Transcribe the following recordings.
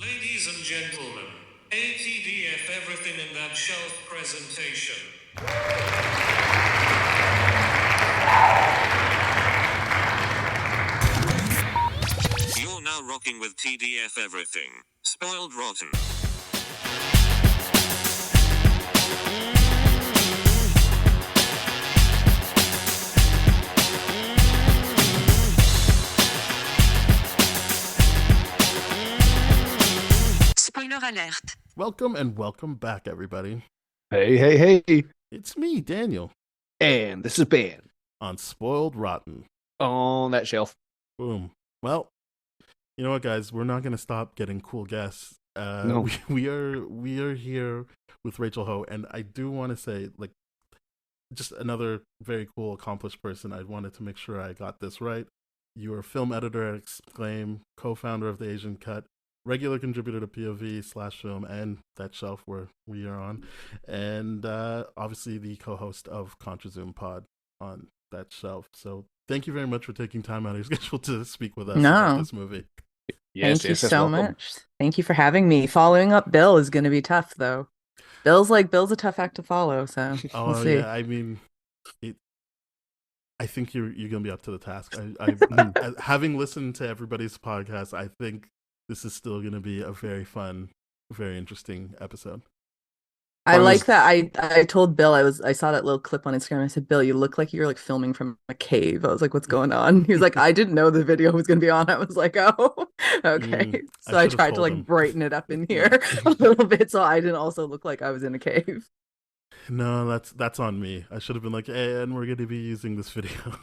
Ladies and gentlemen, ATDF everything in that shelf presentation. You're now rocking with TDF everything. Spoiled rotten. Spoiler alert. Welcome and welcome back, everybody. Hey. It's me, Daniel, And this is Ben on Spoiled Rotten. on that shelf. Boom. Well, you know what, guys? We're not going to stop getting cool guests. No. We are here with Rachel Ho, and I do want to say, like, just another very cool, accomplished person. I wanted to make sure I got this right. You are film editor at Exclaim, co-founder of the Asian Cut, regular contributor to POV/film and that shelf where we are on, and obviously the co-host of Contra Zoom Pod on that shelf. So thank you very much for taking time out of your schedule to speak with us about this movie. Yes, Thank you so welcome. much. Thank you for having me. Following up Bill is going to be tough, though. Bill's a tough act to follow, so we'll see. Yeah, I mean, I think you're gonna be up to the task. Having listened to everybody's podcast, I think this is still gonna be a very fun, very interesting episode. I like that. I told Bill I saw that little clip on Instagram. I said, Bill, you look like you're like filming from a cave. I was like, what's going on? He was like, I didn't know the video was gonna be on. I was like, oh, okay. So I tried to like brighten it up in here a little bit so I didn't also look like I was in a cave. No, that's on me. I should have been like, hey, and we're going to be using this video.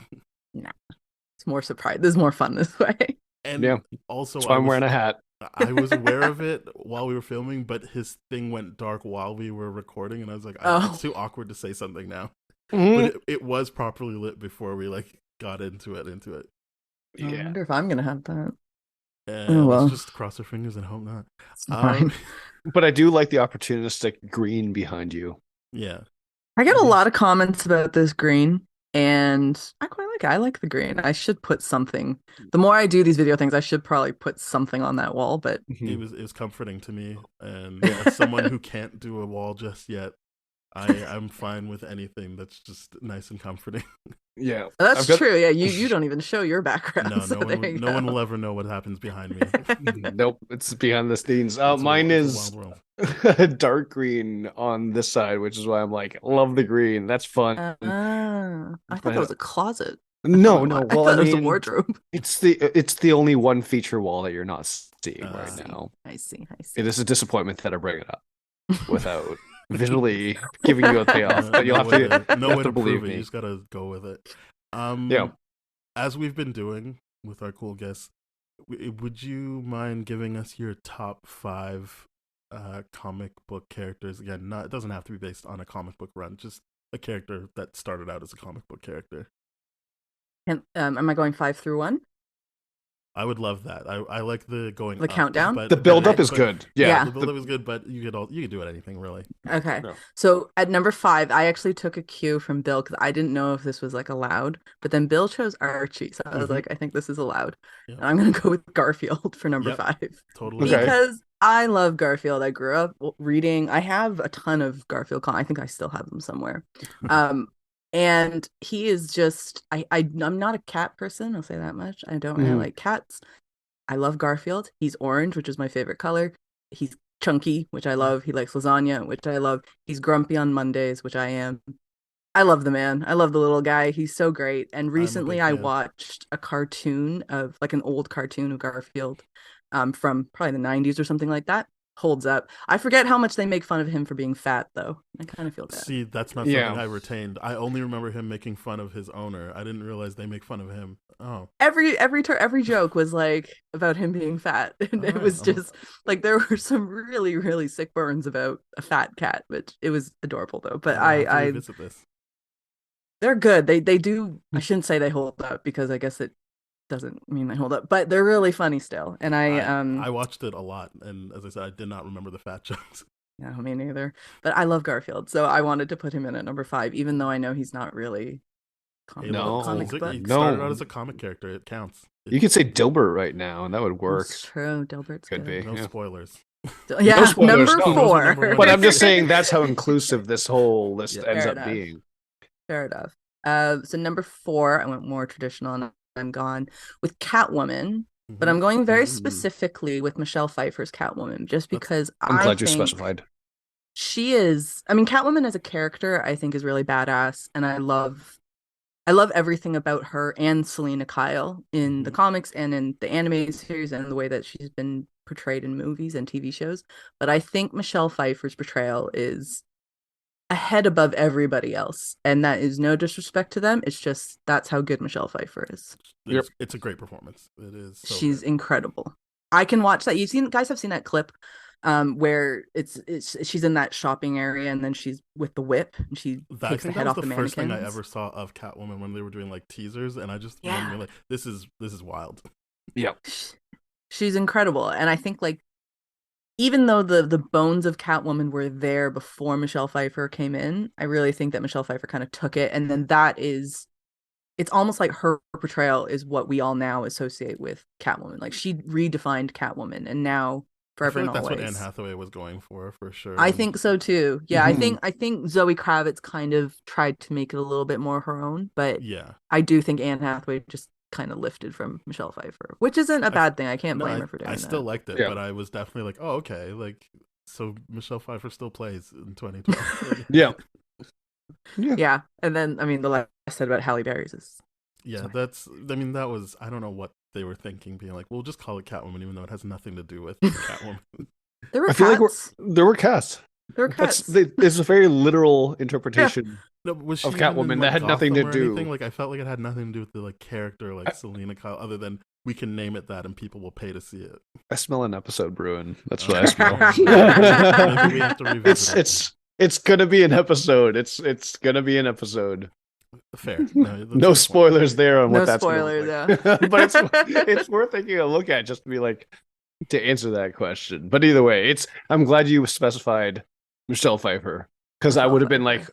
Nah, it's more surprise. This is more fun this way. And yeah, also, I'm wearing a hat. I was aware of it while we were filming, but his thing went dark while we were recording, and I was like, it's too awkward to say something now. Mm-hmm. But it was properly lit before we like got into it. Yeah. I wonder if I'm gonna have that. Let's just cross our fingers and hope not. Fine. But I do like the opportunistic green behind you. Yeah. I get a lot of comments about this green, and I quite like it. I like the green. I should put something. The more I do these video things, I should probably put something on that wall, but it was comforting to me. And as someone who can't do a wall just yet, I'm fine with anything that's just nice and comforting. Yeah. That's true. Yeah, you don't even show your background. No one will ever know what happens behind me. Nope, it's behind the scenes. Mine is dark green on this side, which is why I'm like, love the green. That's fun. I thought that was a closet. No. Well, I mean, it was a wardrobe. It's the only one feature wall that you're not seeing right now. I see. It is a disappointment that I bring it up without visually giving you a payoff, but you'll have to believe me. You just gotta go with it. Yeah. As we've been doing with our cool guests, would you mind giving us your top 5 comic book characters? Again, it doesn't have to be based on a comic book run, just a character that started out as a comic book character. And am I going 5 through 1? I would love that. I like the going the countdown. But, the build up is good. Yeah, the build up is good, but you could do it anything really. Okay, so at number 5, I actually took a cue from Bill because I didn't know if this was like allowed, but then Bill chose Archie, so I was like, I think this is allowed. And I'm gonna go with Garfield for number 5. Totally, because I love Garfield. I grew up reading. I have a ton of Garfield I think I still have them somewhere. And he is just I'm not a cat person, I'll say that much. I don't really like cats. I love Garfield. He's orange, which is my favorite color. He's chunky, which I love. He likes lasagna, which I love. He's grumpy on Mondays, which I am. I love the man. I love the little guy. He's so great. And recently I watched a cartoon of like an old cartoon of Garfield from probably the 90s or something like that. Holds up. I forget how much they make fun of him for being fat, though. I kind of feel bad. See, that's not something I retained. I only remember him making fun of his owner. I didn't realize they make fun of him. Oh, every joke was like about him being fat, and it was just like there were some really really sick burns about a fat cat, which it was adorable though. But I visit this. They're good. They do. I shouldn't say they hold up because I guess it doesn't mean they hold up, but they're really funny still. And I watched it a lot, and as I said, I did not remember the fat jokes. No, me neither. But I love Garfield, so I wanted to put him in at number 5, even though I know he's not really comic, No. comic He book. started No. out as a comic character. It counts. You could say Dilbert right now, and that would work. That's true. Dilbert's Could good. be. No Yeah. spoilers. Yeah, No spoilers, number no. Who knows what 4. number one But I'm just saying that's how inclusive this whole list Yeah. ends Fair up enough. being. Fair enough. So number 4, I went more traditional, and I'm gone with Catwoman. But I'm going very specifically with Michelle Pfeiffer's Catwoman, just because I'm I glad you think specified. she is. I mean, Catwoman as a character, I think, is really badass, and I love everything about her and Selena Kyle in the comics and in the animated series and the way that she's been portrayed in movies and TV shows. But I think Michelle Pfeiffer's portrayal is a head above everybody else, and that is no disrespect to them. It's just that's how good Michelle Pfeiffer is. It's a great performance. It is. So She's good. incredible. I can watch that. Guys have seen that clip where it's she's in that shopping area and then she's with the whip and she takes the head off the mannequins. First thing I ever saw of Catwoman when they were doing like teasers, and I just remember like this is wild. Yeah, she's incredible, and I think like even though the bones of Catwoman were there before Michelle Pfeiffer came in, I really think that Michelle Pfeiffer kind of took it, and then it's almost like her portrayal is what we all now associate with Catwoman. Like she redefined Catwoman, and now forever and always. That's what Anne Hathaway was going for sure. I think so too. Yeah, I think Zoe Kravitz kind of tried to make it a little bit more her own, but yeah, I do think Anne Hathaway just kind of lifted from Michelle Pfeiffer, which isn't a bad thing. I can't blame her for doing that. I still liked it, but I was definitely like, oh, okay, like so Michelle Pfeiffer still plays in 2012. Yeah, and then I mean the last I said about Halle Berry's is that was I don't know what they were thinking, being like, we'll just call it Catwoman, even though it has nothing to do with Catwoman. There were I feel cats. like there were cats. There were cats. It's a very literal interpretation of Catwoman that had nothing to do. Like I felt like it had nothing to do with the like character like Selena Kyle, other than we can name it that and people will pay to see it. I smell an episode brewing. That's what I smell. Maybe we have to revisit it's gonna be an episode. It's gonna be an episode. Fair. No spoilers there on what that's spoilers, like. Yeah. But it's worth taking a look at just to be like to answer that question. But either way, I'm glad you specified Michelle Pfeiffer, because I would have been like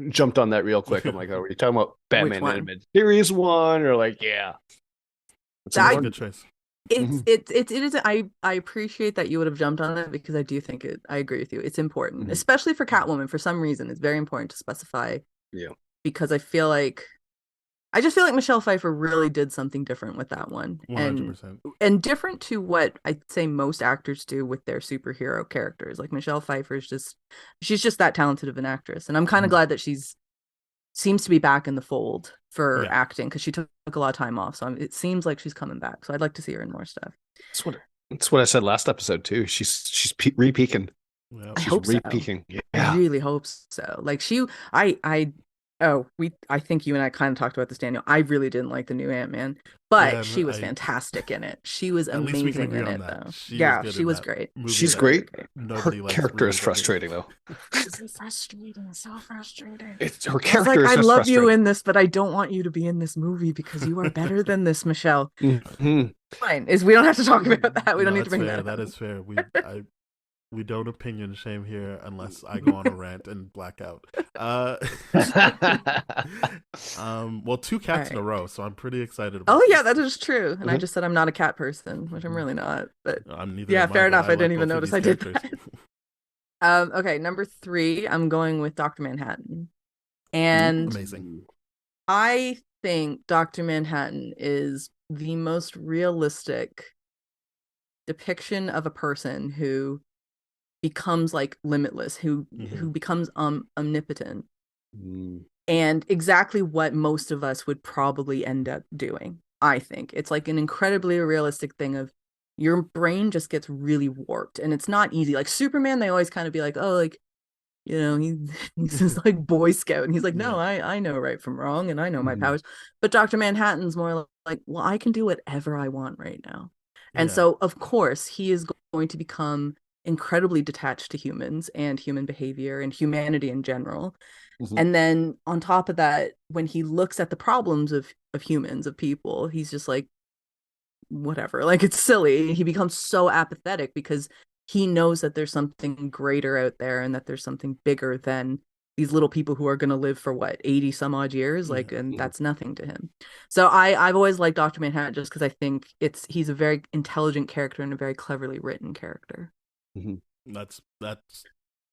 jumped on that real quick. I'm like, are we talking about Batman animated series 1 or like That's a good choice. It is. I appreciate that you would have jumped on it, because I do think I agree with you. It's important, especially for Catwoman. For some reason, it's very important to specify. Yeah. Because I just feel like Michelle Pfeiffer really did something different with that one. 100%. And different to what I'd say most actors do with their superhero characters. Like Michelle Pfeiffer she's just that talented of an actress. And I'm kind of glad that seems to be back in the fold for acting, because she took a lot of time off. So it seems like she's coming back. So I'd like to see her in more stuff. That's what I said last episode too. She's re-peaking. Yeah. I hope re-peaking. So. Yeah. I really hope so. Like I think you and I kind of talked about this, Daniel. I really didn't like the new Ant-Man, but she was fantastic in it. She was amazing in it, though. She was great. She's great. Her character is frustrating, though. It's frustrating. So frustrating. Her character is I love you in this, but I don't want you to be in this movie because you are better than this, Michelle. Fine. We don't have to talk about that. We don't need to bring that up. That is fair. We don't opinion shame here unless I go on a rant and black out. Well, 2 cats in a row, so I'm pretty excited about this. That is true. And I just said I'm not a cat person, which I'm really not. But I'm neither. Yeah, fair enough. I didn't even notice I did that. Okay, number 3, I'm going with Dr. Manhattan. And amazing. I think Dr. Manhattan is the most realistic depiction of a person who becomes like limitless, who becomes omnipotent, and exactly what most of us would probably end up doing. I think it's like an incredibly realistic thing of your brain just gets really warped, and it's not easy. Like Superman, they always kind of be like, oh, like, you know, he's this like Boy Scout, and he's like, no, I know right from wrong, and I know my powers. But Dr. Manhattan's more like, well, I can do whatever I want right now. And so of course he is going to become incredibly detached to humans and human behavior and humanity in general. And then on top of that, when he looks at the problems of humans, of people, he's just like, whatever, like, it's silly. He becomes so apathetic because he knows that there's something greater out there and that there's something bigger than these little people who are going to live for what 80 some odd years, like, Yeah. and that's nothing to him. So I've always liked Dr. Manhattan just because I think he's a very intelligent character and a very cleverly written character. That's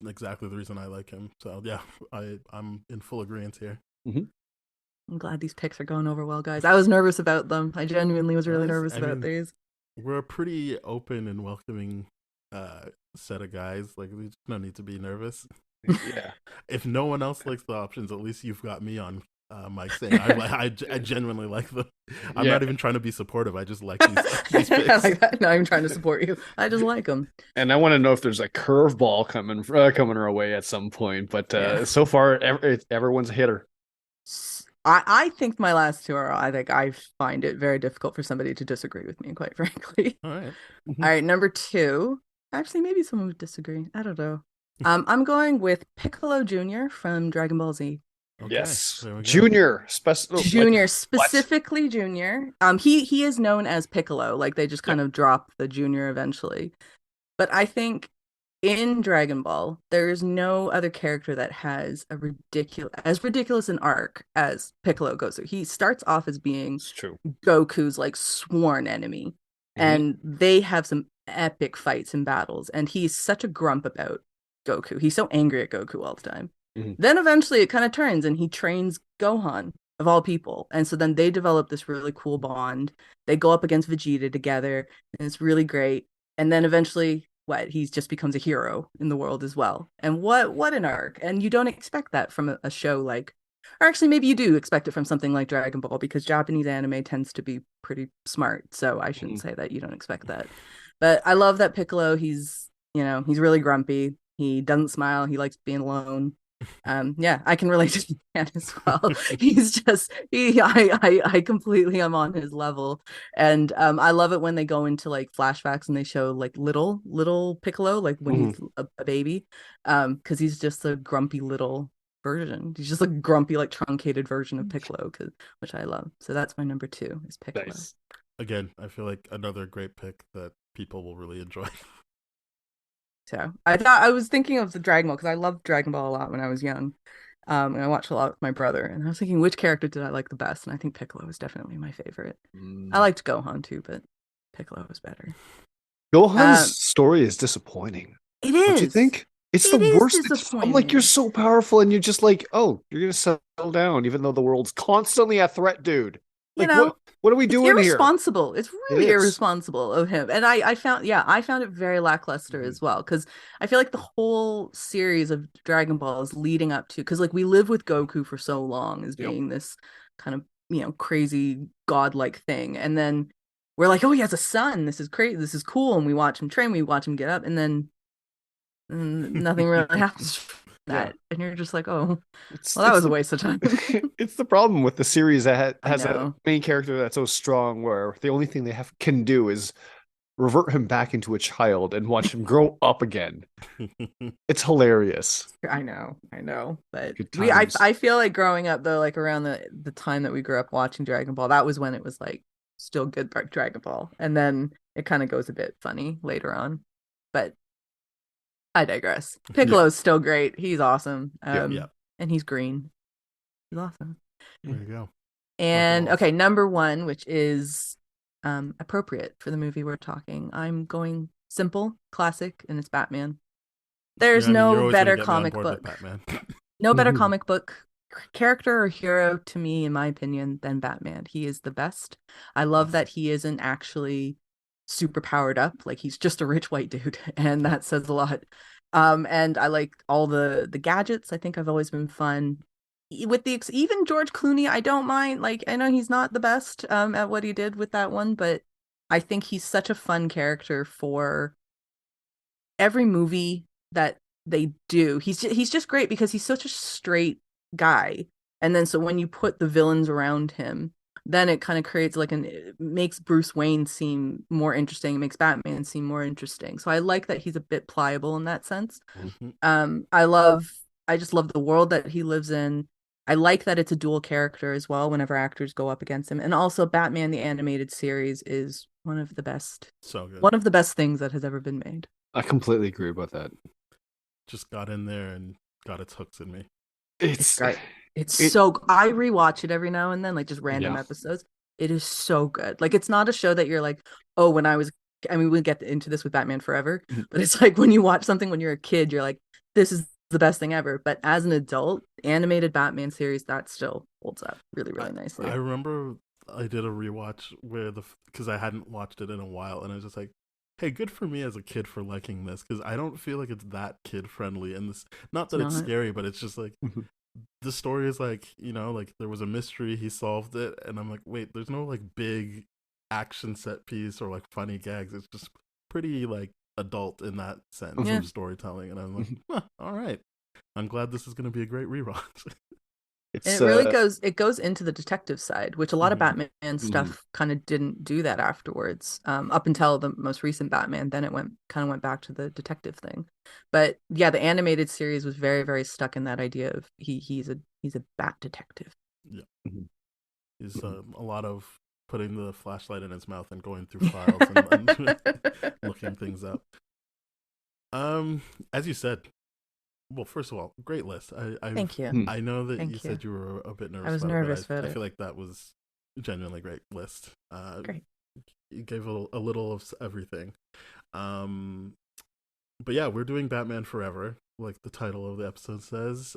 exactly the reason I like him. So yeah, I'm in full agreement here. I'm glad these picks are going over well, guys. I was nervous about them. I genuinely was really nervous about these. We're a pretty open and welcoming set of guys. Like, there's no need to be nervous. Yeah. If no one else likes the options, at least you've got me on mic saying I genuinely like them. I'm not even trying to be supportive. I just like these picks. I like that. Not even trying to support you. I just like them. And I want to know if there's a curveball coming our way at some point. But so far, everyone's a hitter. I think my last two are. I think I find it very difficult for somebody to disagree with me, quite frankly. All right. All right, number 2. Actually, maybe someone would disagree. I don't know. I'm going with Piccolo Jr. from Dragon Ball Z. Okay, yes, there we go. Junior, Junior, specifically Junior. He is known as Piccolo. Like, they just kind of drop the Junior eventually. But I think in Dragon Ball, there is no other character that has as ridiculous an arc as Piccolo goes through. He starts off as being Goku's like sworn enemy, and they have some epic fights and battles, and he's such a grump about Goku. He's so angry at Goku all the time. Then eventually it kind of turns and he trains Gohan, of all people. And so then they develop this really cool bond. They go up against Vegeta together, and it's really great. And then eventually he just becomes a hero in the world as well. And what an arc. And you don't expect that from a show like, or actually maybe you do expect it from something like Dragon Ball, because Japanese anime tends to be pretty smart. So I shouldn't say that you don't expect that. But I love that Piccolo, he's really grumpy. He doesn't smile. He likes being alone. I can relate to Dan as well. He's just I completely am on his level. And I love it when they go into like flashbacks and they show like little Piccolo, like when he's a baby, because he's just a grumpy little version. He's just a grumpy, like truncated version of Piccolo, which I love. So that's my number 2 is Piccolo. Nice. Again, I feel like another great pick that people will really enjoy. So I was thinking of the Dragon Ball because I loved Dragon Ball a lot when I was young. And I watched a lot with my brother, and I was thinking, which character did I like the best? And I think Piccolo was definitely my favorite. I liked Gohan too, but Piccolo was better. Gohan's story is disappointing. It is. Don't you think? It's the worst. I'm like, you're so powerful, and you're just like, oh, you're gonna settle down, even though the world's constantly a threat, dude. Like, what are we doing here? Irresponsible. It's really irresponsible of him. And I found it very lackluster as well, because I feel like the whole series of Dragon Ball is leading up to, because like we live with Goku for so long as being this kind of crazy godlike thing, and then we're like, oh, he has a son, this is crazy, this is cool, and we watch him train, we watch him get up, and then nothing really happens. And you're just like, oh, that was a waste of time. It's the problem with the series that has a main character that's so strong, where the only thing they can do is revert him back into a child and watch him grow up again. It's hilarious. I know, but I feel like growing up though, like around the time that we grew up watching Dragon Ball, that was when it was like still good Dragon Ball, and then it kind of goes a bit funny later on, but I digress. Piccolo's still great. He's awesome. And he's green. He's awesome. There you go. And okay, number 1, which is appropriate for the movie we're talking. I'm going simple, classic, and it's Batman. There's no better comic book. No better comic book character or hero to me, in my opinion, than Batman. He is the best. I love that he isn't actually super powered up, like he's just a rich white dude, and that says a lot. And I like all the gadgets. I think I've always been fun with even George Clooney. I don't mind, like, I know he's not the best at what he did with that one, but I think he's such a fun character for every movie that they do. He's just great because he's such a straight guy, and then so when you put the villains around him, then it kind of creates it makes Bruce Wayne seem more interesting. It makes Batman seem more interesting. So I like that he's a bit pliable in that sense. I just love the world that he lives in. I like that it's a dual character as well whenever actors go up against him. And also Batman the Animated Series is one of the best. So good. One of the best things that has ever been made. I completely agree about that. Just got in there and got its hooks in me. It's great. It's it- so I rewatch it every now and then, like just random Yeah. episodes. It is so good. Like it's not a show that you're like, oh, when I mean, we'll get into this with Batman Forever, but it's like when you watch something when you're a kid, you're like, this is the best thing ever. But as an adult, animated Batman series, that still holds up really, really nicely. I remember I did a rewatch where because I hadn't watched it in a while, and I was just like, "Hey, good for me as a kid for liking this," because I don't feel like it's that kid friendly. And this, not that it's not. scary, but it's just like the story is like, like there was a mystery, he solved it, and I'm like, wait, there's no like big action set piece or like funny gags. It's just pretty like adult in that sense Yeah. of storytelling, and I'm like, huh, all right. I'm glad this is going to be a great rewatch. It's And it really goes into the detective side, which a lot of Mhm. Batman stuff kind of didn't do that afterwards. Up until the most recent Batman, then it went back to the detective thing. But yeah, the animated series was very, very stuck in that idea of he's a bat detective. Yeah. Mhm. Is a lot of putting the flashlight in his mouth and going through files and looking things up. As you said, well, first of all, great list. Thank you. I know that Thank you you. said you were a bit nervous. I was about nervous it, but about I it. feel like that was genuinely a great list. Great. You gave a little of everything. But yeah, we're doing Batman Forever, like the title of the episode says.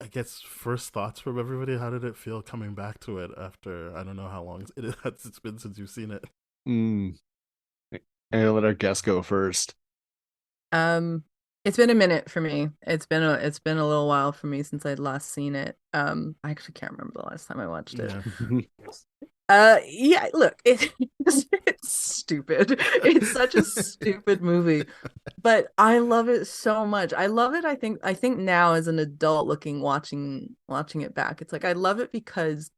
I guess first thoughts from everybody. How did it feel coming back to it after I don't know how long it's been since you've seen it? And let our guest go first. It's been a minute for me. It's been a little while for me since I'd last seen it. I actually can't remember the last time I watched it. Yeah, look, it's stupid. It's such a stupid movie, but I love it so much. I love it. I think now as an adult watching it back, it's like I love it because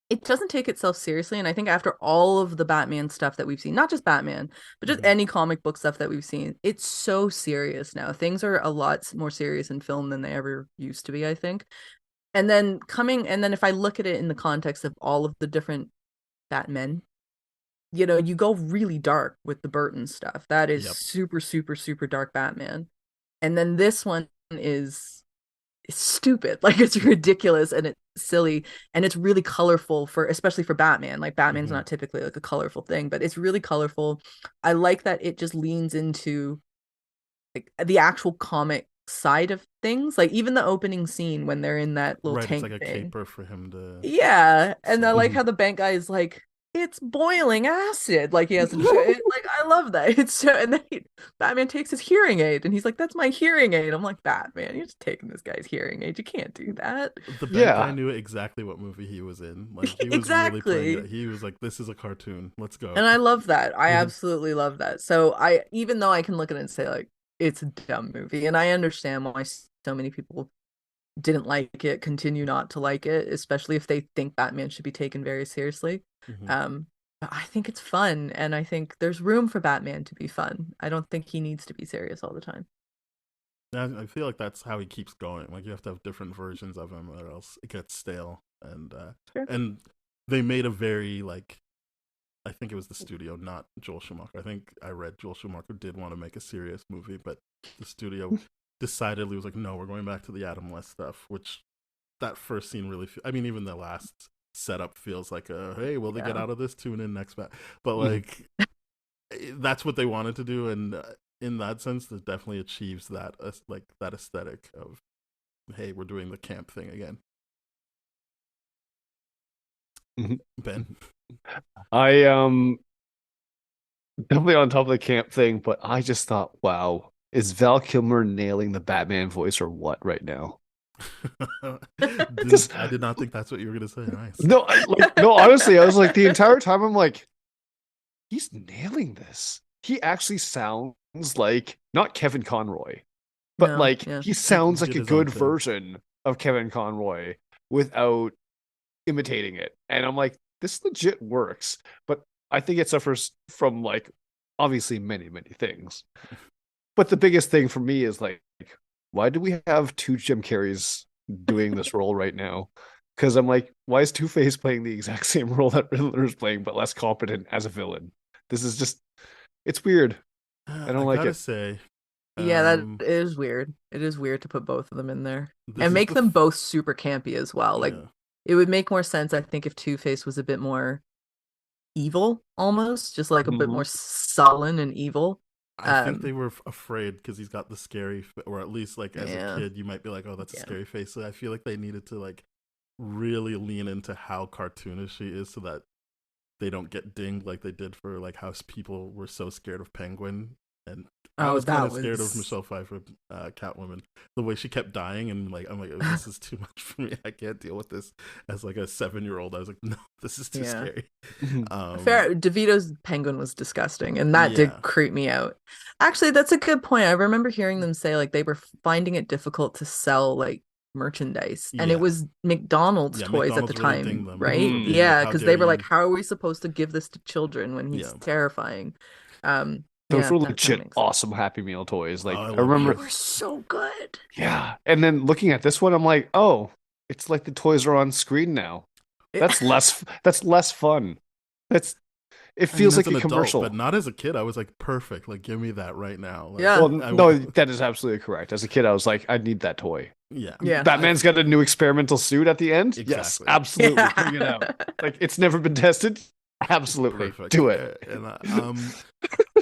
it doesn't take itself seriously. And I think after all of the Batman stuff that we've seen, not just Batman, but just any comic book stuff that we've seen, it's so serious now. Things are a lot more serious in film than they ever used to be, I think. And then if I look at it in the context of all of the different Batmen, you go really dark with the Burton stuff. That is Yep. super, super, super dark Batman. And then this one is stupid. Like it's ridiculous and it's silly and it's really colorful especially for Batman. Like Batman's not typically like a colorful thing, but it's really colorful. I like that it just leans into like the actual comic side of things. Like even the opening scene when they're in that little Right, tank it's like a thing. caper for him to. Yeah, and I like Mhm. how the bank guy is like, it's boiling acid. Like he has like I love that. It's so, and then Batman takes his hearing aid and he's like, that's my hearing aid. I'm like, Batman, you're just taking this guy's hearing aid. You can't do that. The bank Yeah. guy knew exactly what movie he was in. Like he was Exactly. really playing it. He was like, "This is a cartoon. Let's go." And I love that. I Mhm. absolutely love that. So even though I can look at it and say like it's a dumb movie, and I understand why so many people didn't like it, continue not to like it, especially if they think Batman should be taken very seriously. Mhm. But I think it's fun, and I think there's room for Batman to be fun. I don't think he needs to be serious all the time. I feel like that's how he keeps going. Like you have to have different versions of him, or else it gets stale. Sure. And they made a very like, I think it was the studio, not Joel Schumacher. I think I read Joel Schumacher did want to make a serious movie, but the studio decidedly was like, no, we're going back to the Adam West stuff. Which that first scene really, I mean, even the last setup feels like a hey, will they get Yeah. out of this? Tune in next bat. But like, that's what they wanted to do, and in that sense, it definitely achieves that like that aesthetic of hey, we're doing the camp thing again. Mhm. Ben, I definitely on top of the camp thing, but I just thought, wow, is Val Kilmer nailing the Batman voice or what right now? I did not think that's what you were gonna say. Nice. No, no, honestly, I was like the entire time I'm like, he's nailing this. He actually sounds like not Kevin Conroy, but No, like yeah. he sounds He like did a his own good thing. version of Kevin Conroy without imitating it. And I'm like, this legit works. But I think it suffers from like obviously many, many things. But the biggest thing for me is like, why do we have two Jim Carreys doing this role right now? Because I'm like, why is Two-Face playing the exact same role that Riddler's playing, but less competent as a villain? This is just, it's weird. I don't like gotta it. say, Yeah, that Um, is weird. It is weird to put both of them in there this and is make the them both super campy as well. Like yeah. it would make more sense, I think, if Two-Face was a bit more evil, almost, just like a bit Mhm. more sullen and evil. I think they Um, were afraid because he's got the scary, or at least like as a yeah, kid, you might be like, "Oh, that's a yeah. scary face." So I feel like they needed to like really lean into how cartoonish he is, so that they don't get dinged like they did for like how people were so scared of Penguin, and I Oh, was kind that of scared of was Michelle Pfeiffer, Catwoman. The way she kept dying, and like I'm like, oh, this is too much for me. I can't deal with this. As like a 7-year-old, I was like, no, this is too yeah. scary. Mhm. Fair. DeVito's penguin was disgusting, and that did Yeah, creep me out. Actually, that's a good point. I remember hearing them say like they were finding it difficult to sell like merchandise, and it yeah, was McDonald's yeah. toys at the McDonald's really time, dinged them right? for Mhm. being like, Yeah, how because dare they were like, you? "How are we supposed to give this to children when he's Yeah. terrifying?" Those Yeah, were that legit makes sense. awesome Happy Meal toys. Oh, Like I I love They remember, were so good. yeah. And then looking at this one, I'm like, oh, it's like the toys are on screen now. That's less fun. That's it I mean, feels as like an a adult, but commercial. not as a kid. I was like, perfect. Like, give me that right now. Like, Yeah, Well, I no, that is absolutely correct. As a kid, I was like, I need that toy. yeah, yeah, Batman's got a new experimental suit at the end. Yes, exactly. absolutely. Bring it out. Like it's never been tested. Absolutely. Perfect. Do it. And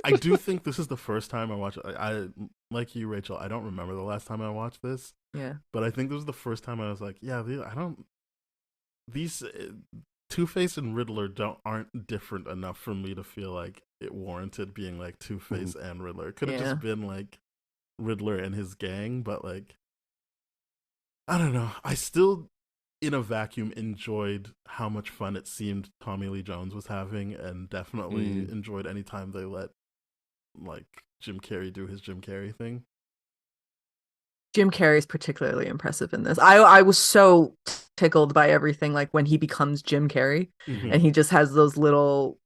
I do think this is the first time I watched. I like you, Rachel. I don't remember the last time I watched this, yeah. but I think this was the first time I was like, yeah, I don't. These Two Face and Riddler aren't different enough for me to feel like it warranted being like Two Face and Riddler. It could have Yeah. just been like Riddler and his gang, but like I don't know. I still, in a vacuum, enjoyed how much fun it seemed Tommy Lee Jones was having, and definitely Mm. enjoyed any time they let like Jim Carrey do his Jim Carrey thing. Jim Carrey is particularly impressive in this. I was so tickled by everything, like when he becomes Jim Carrey Mm-hmm. and he just has those little,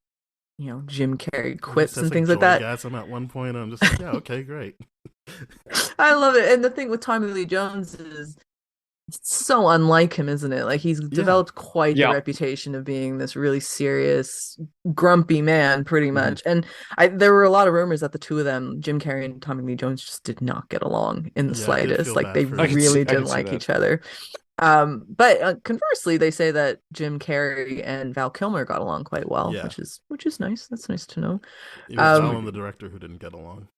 Jim Carrey He quips says and like things like that. joygasm at one point. I'm just like, yeah, okay, great. I love it. And the thing with Tommy Lee Jones is it's so unlike him, isn't it? Like he's Yeah, developed quite the Yeah. reputation of being this really serious, grumpy man, pretty Mhm. much. And there were a lot of rumors that the two of them, Jim Carrey and Tommy Lee Jones, just did not get along in the yeah, I did slightest. feel Like bad they for I him. could see really I didn't could see like that. each other. But conversely, they say that Jim Carrey and Val Kilmer got along quite well, Yeah. which is nice. That's nice to know. It was Um, Val and the director who didn't get along.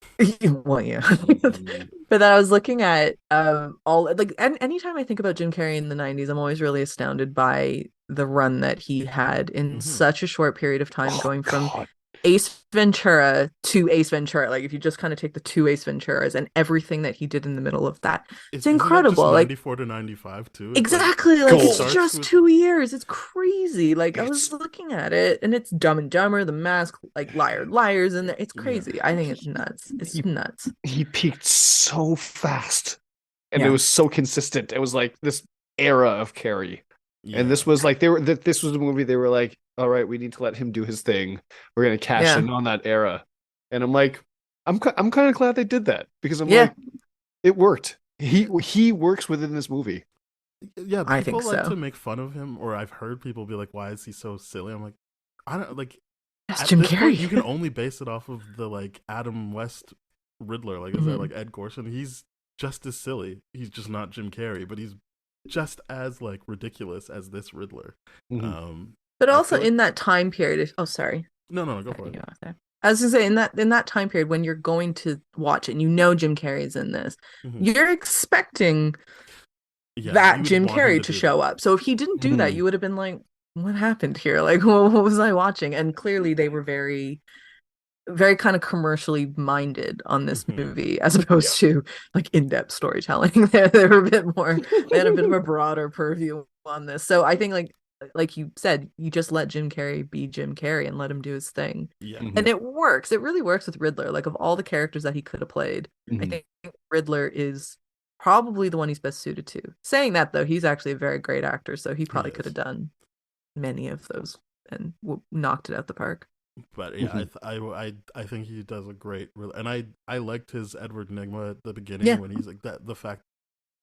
well, yeah. Mhm. But then I was looking at all like anytime I think about Jim Carrey in the 90s, I'm always really astounded by the run that he had in Mhm. such a short period of time, Oh, going from God. Ace Ventura to Ace Ventura. Like if you just kind of take the two Ace Venturas and everything that he did in the middle of that, it's Isn't that just incredible. Like 94 to 95 too? It's exactly, like Like, Gold. it's starts just with 2 years. It's crazy. Like I was It's looking at it, and it's Dumb and Dumber, The Mask, like Liar Liars, and it's yeah, crazy. I think it's nuts. It's he nuts. he peaked so fast. And it Yeah. was so consistent. It was like this era of Carrie. And yeah, this was like this was the movie they were like, all right, we need to let him do his thing. We're gonna cash Yeah. in on that era. And I'm like, I'm kind of glad they did that because I'm Yeah. like, it worked. He works within this movie. yeah. I People think like so. to make fun of him, or I've heard people be like, "Why is he so silly?" I'm like, I don't like. That's At Jim this point, Carrey. you can only base it off of the like Adam West Riddler. Like, is that Mhm. like Ed Gorson? He's just as silly. He's just not Jim Carrey, but he's just as like ridiculous as this Riddler. Mhm. But I also feel like- in that time period, oh sorry. No, go Cut for you it. off there. I was gonna say in that time period when you're going to watch it and you know Jim Carrey's in this, Mhm. you're expecting Yeah, that you would Jim want him Carrey to to do show that. up. So if he didn't do that, Mhm. you would have been like, what happened here? Like what was I watching? And clearly they were very, very kind of commercially minded on this Mhm. movie as opposed to like in-depth storytelling. They were a bit more, they had a bit of a broader purview on this. So I think like you said, you just let Jim Carrey be Jim Carrey and let him do his thing. Yeah, Mhm. And it works. It really works with Riddler. Like of all the characters that he could have played, I Mhm. think Riddler is probably the one he's best suited to. Saying that though, he's actually a very great actor, so he probably could is. have done many of those and knocked it out the park. But yeah, Mhm. I think he does a great, and I liked his Edward Nygma at the beginning Yeah. when he's like that. The fact,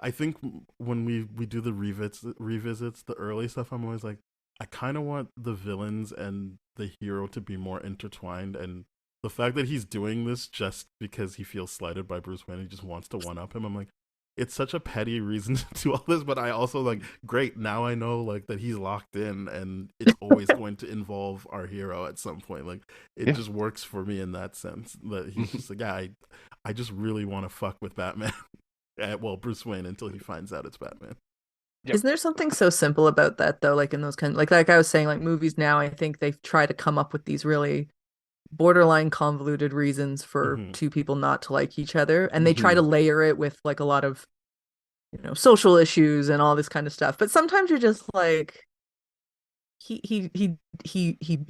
I think when we do the revisits, the early stuff, I'm always like, I kind of want the villains and the hero to be more intertwined, and the the fact that he's doing this just because he feels slighted by Bruce Wayne, he just wants to one up him. I'm like, it's such a petty reason to do all this, but I also like, great, now I know like that he's locked in and it's always going to involve our hero at some point. Like it just works for me in that sense that he's just like, yeah, I just really want to fuck with Batman. Well, Bruce Wayne until he finds out it's Batman. Yep. Isn't there something so simple about that though? Like in those kind of, like I was saying, like movies now, I think they try to come up with these really borderline convoluted reasons for two people not to like each other, and they try to layer it with like a lot of, you know, social issues and all this kind of stuff. But sometimes you're just like, he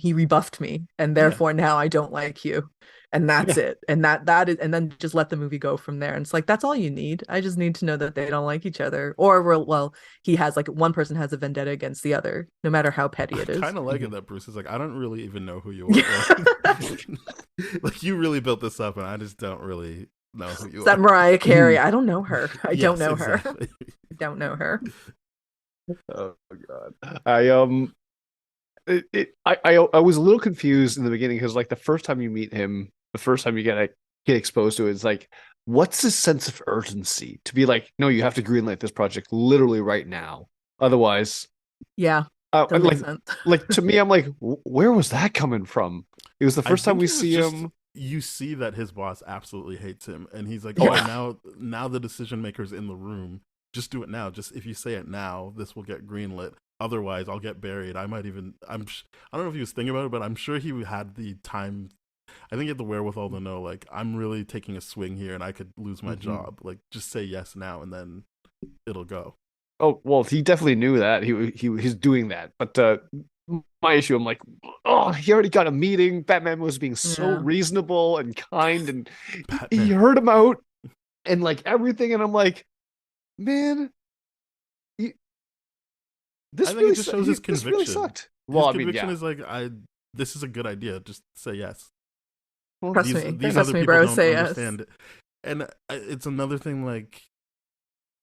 rebuffed me, and therefore now I don't like you, and that's it. And that is, and then just let the movie go from there. And it's like, that's all you need. I just need to know that they don't like each other, or well, he has like one person has a vendetta against the other, no matter how petty it is. I kind of like it that Bruce is like, I don't really even know who you are. Like you really built this up, and I just don't really know who you are. That Mariah Carey, I don't know her. I don't know her. I don't know her. Oh God, I was a little confused in the beginning because like the first time you meet him, the first time you get exposed to it, it's like, what's the sense of urgency to be like, no, you have to greenlight this project literally right now, otherwise. Yeah, like to me, I'm like, where was that coming from? It was the first time we see him. You see that his boss absolutely hates him, and he's like, oh, now the decision maker's in the room. Just do it now. Just if you say it now, this will get greenlit. Otherwise, I'll get buried. I don't know if he was thinking about it, but I'm sure he had the time. I think he had the wherewithal to know, like, I'm really taking a swing here, and I could lose my job. Like, just say yes now, and then it'll go. Oh well, he definitely knew that he's doing that. But my issue, I'm like, oh, he already got a meeting. Batman was being so reasonable and kind, and he heard him out and like everything. And I'm like, man, I think it just shows his conviction. Really sucked. His conviction is like, this is a good idea. Just say yes. Well, trust me. These trust other me, people bro. don't Say understand yes. it. And it's another thing like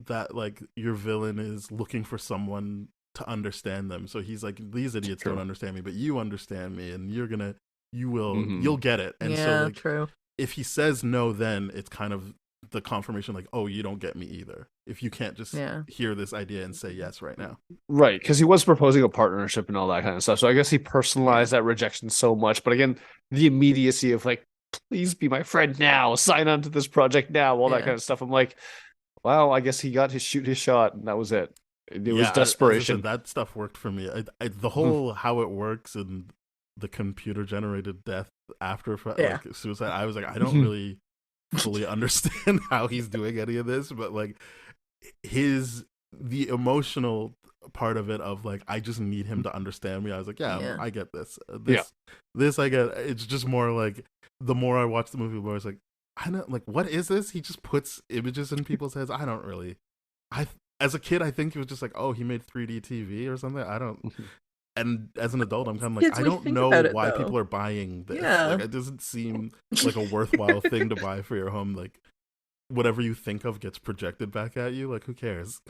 that, like your villain is looking for someone to understand them. So he's like, these idiots don't understand me, but you understand me, and you'll get it. And so like, true. If he says no, then it's kind of the confirmation like, oh, you don't get me either. If you can't just hear this idea and say yes right now. Right, because he was proposing a partnership and all that kind of stuff. So I guess he personalized that rejection so much. But again, the immediacy of like, please be my friend now, sign on to this project now, all that kind of stuff. I'm like, wow, I guess he got his shot, and that was it. It was desperation. That stuff worked for me. The whole how it works and the computer generated death after like suicide, I was like, I don't really fully understand how he's doing any of this, but like the emotional part of it of like, I just need him to understand me. I was like, I get this. This I get. It's just more like, the more I watch the movie, the more it's like, I don't like, what is this? He just puts images in people's heads. I don't really. As a kid, I think it was just like, oh, he made 3D TV or something. I don't. And as an adult, I'm kind of like, I don't know why people are buying this. Like, it doesn't seem like a worthwhile thing to buy for your home. Like, whatever you think of gets projected back at you. Like, who cares?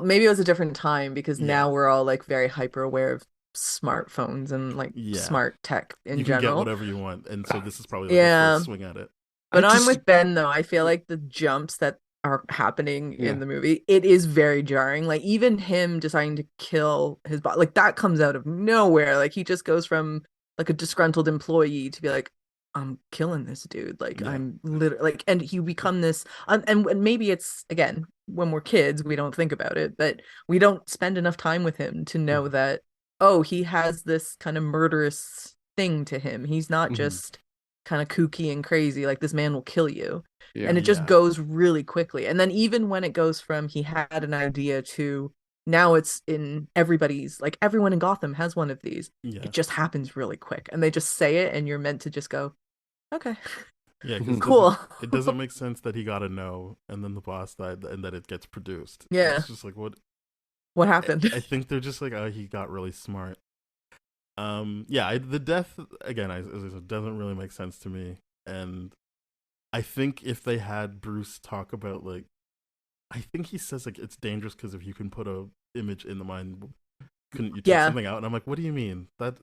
Maybe it was a different time, because now we're all like very hyper aware of smartphones and like smart tech in you general. You can get whatever you want, and so this is probably like the first swing at it. But I'm with Ben though. I feel like the jumps that are happening in the movie, it is very jarring. Like even him deciding to kill his boss, like that comes out of nowhere. Like he just goes from like a disgruntled employee to be like, I'm killing this dude. Like I'm literally like, and you become this, and maybe it's, again, when we're kids, we don't think about it, but we don't spend enough time with him to know that, oh, he has this kind of murderous thing to him. He's not just kind of kooky and crazy. Like, this man will kill you. And it just goes really quickly. And then even when it goes from he had an idea to now it's in everybody's, like everyone in Gotham has one of these. It just happens really quick. And they just say it, and you're meant to just go, okay. Yeah, cool. It doesn't make sense that he got a no and then the boss died and that it gets produced. Yeah. It's just like, what happened? I think they're just like, oh, he got really smart. The death, again, it doesn't really make sense to me. And I think if they had Bruce talk about, like, I think he says, like, it's dangerous because if you can put a image in the mind, couldn't you take something out? And I'm like, what do you mean? That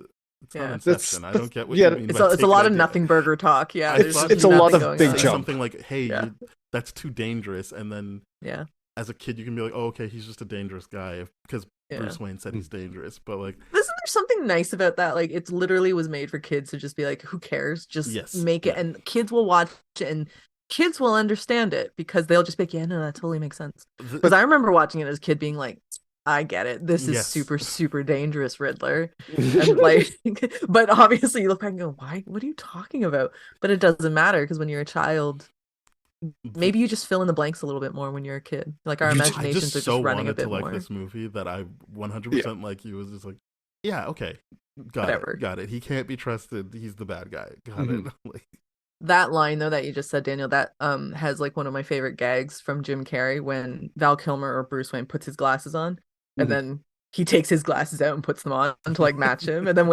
It's not Yeah. Inception. I don't get what yeah, you mean It's by a take lot an of idea. nothing burger talk. Yeah, I there's thought just it's a lot nothing of going big on. say jump. something like, "Hey, Yeah. that's too dangerous," and then Yeah, as a kid you can be like, "Oh, okay, he's just a dangerous guy," because yeah. Bruce Wayne said he's dangerous. But like, Isn't there something nice about that? Like, it's literally was made for kids to just be like, who cares? Just yes, make it, yeah. and kids will watch it, and kids will understand it because they'll just be like, yeah, no, that totally makes sense. Because I remember watching it as a kid, being like, I get it. This is Yes. super, super dangerous, Riddler. And like, but obviously you look back and go, why? What are you talking about? But it doesn't matter because when you're a child, maybe you just fill in the blanks a little bit more when you're a kid. Like our I imaginations just are just so running a wanted bit to like more. this movie that I 100% like you was just like, yeah, okay, Whatever. got it. He can't be trusted. He's the bad guy. Got it. Like, That line though that you just said, Daniel, that has like one of my favorite gags from Jim Carrey when Val Kilmer or Bruce Wayne puts his glasses on, and then he takes his glasses out and puts them on to like match him, and then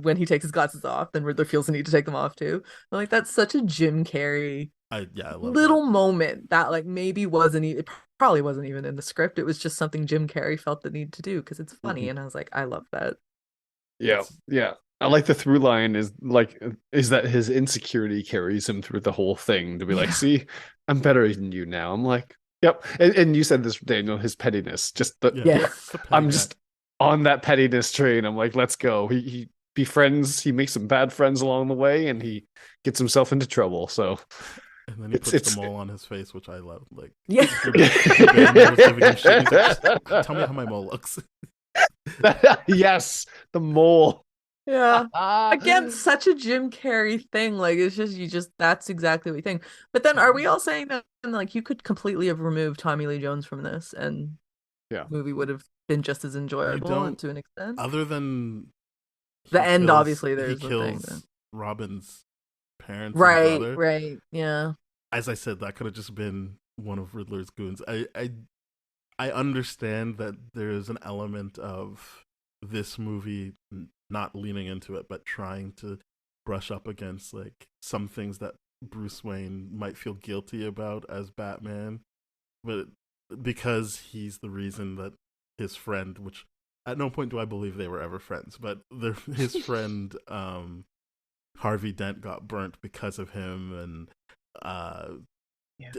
when he takes his glasses off, then Riddler feels the need to take them off too. I'm like, that's such a Jim Carrey I love little that. moment that like maybe wasn't it probably wasn't even in the script. It was just something Jim Carrey felt the need to do because it's funny, and I was like, I love that. Yeah, yeah. I like the through line is that his insecurity carries him through the whole thing to be like, Yeah. see, I'm better than you now. I'm like, yep. And you said this, Daniel, his pettiness. Just the Yeah. it's a petty I'm guy. just on that pettiness train. I'm like, let's go. He befriends, he makes some bad friends along the way, and he gets himself into trouble. So And then he puts the mole on his face, which I love. Like, Yeah. Batman was giving him shit. He's like, "Just tell me how my mole looks." yes, the mole. Yeah. Again, such a Jim Carrey thing. Like it's just that's exactly what you think. But then are we all saying that like you could completely have removed Tommy Lee Jones from this and Yeah. the movie would have been just as enjoyable don't- to an extent? Other than The he end, kills- obviously, there's he the thing. kills Robin's parents, and Right, brother. right. Yeah. As I said, that could have just been one of Riddler's goons. I understand that there is an element of this movie not leaning into it, but trying to brush up against like some things that Bruce Wayne might feel guilty about as Batman, but because he's the reason that his friend, which at no point do I believe they were ever friends, but his friend Harvey Dent got burnt because of him, and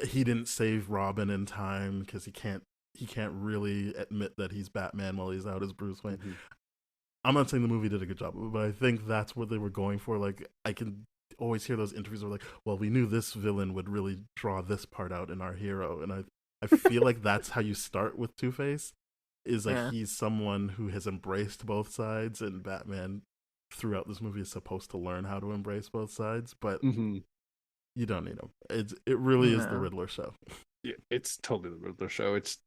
he didn't save Robin in time because he can't really admit that he's Batman while he's out as Bruce Wayne. I'm not saying the movie did a good job, but I think that's what they were going for. Like, I can always hear those interviews where like, well, we knew this villain would really draw this part out in our hero, and I feel like that's how you start with Two-Face, is like he's someone who has embraced both sides, and Batman throughout this movie is supposed to learn how to embrace both sides, but you don't need him. It really is the Riddler show. Yeah, it's totally the Riddler show. It's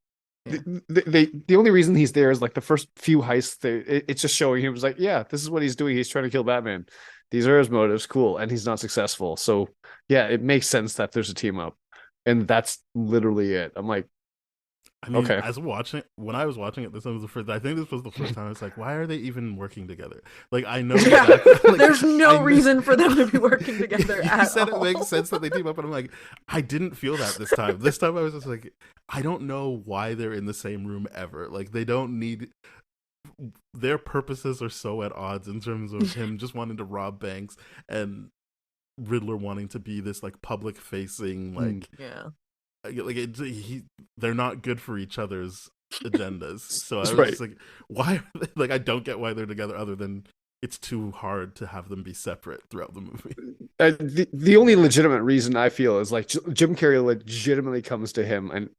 the only reason he's there is like the first few heists. It's just showing him was like, yeah, this is what he's doing. He's trying to kill Batman. These are his motives. Cool, and he's not successful. So yeah, it makes sense that there's a team up, and that's literally it. I'm like, I mean, okay. When I was watching it, this was the first. I think this was the first time I was like, why are they even working together? Like, I know like, there's no reason for them to be working together you at said all. It makes sense that they team up, and I'm like, I didn't feel that this time. This time I was just like, I don't know why they're in the same room ever. Like, they don't need. Their purposes are so at odds in terms of him just wanting to rob banks and Riddler wanting to be this like public facing like they're not good for each other's agendas. So I was just like, why are they, like, I don't get why they're together other than it's too hard to have them be separate throughout the movie. The only legitimate reason I feel is like Jim Carrey legitimately comes to him and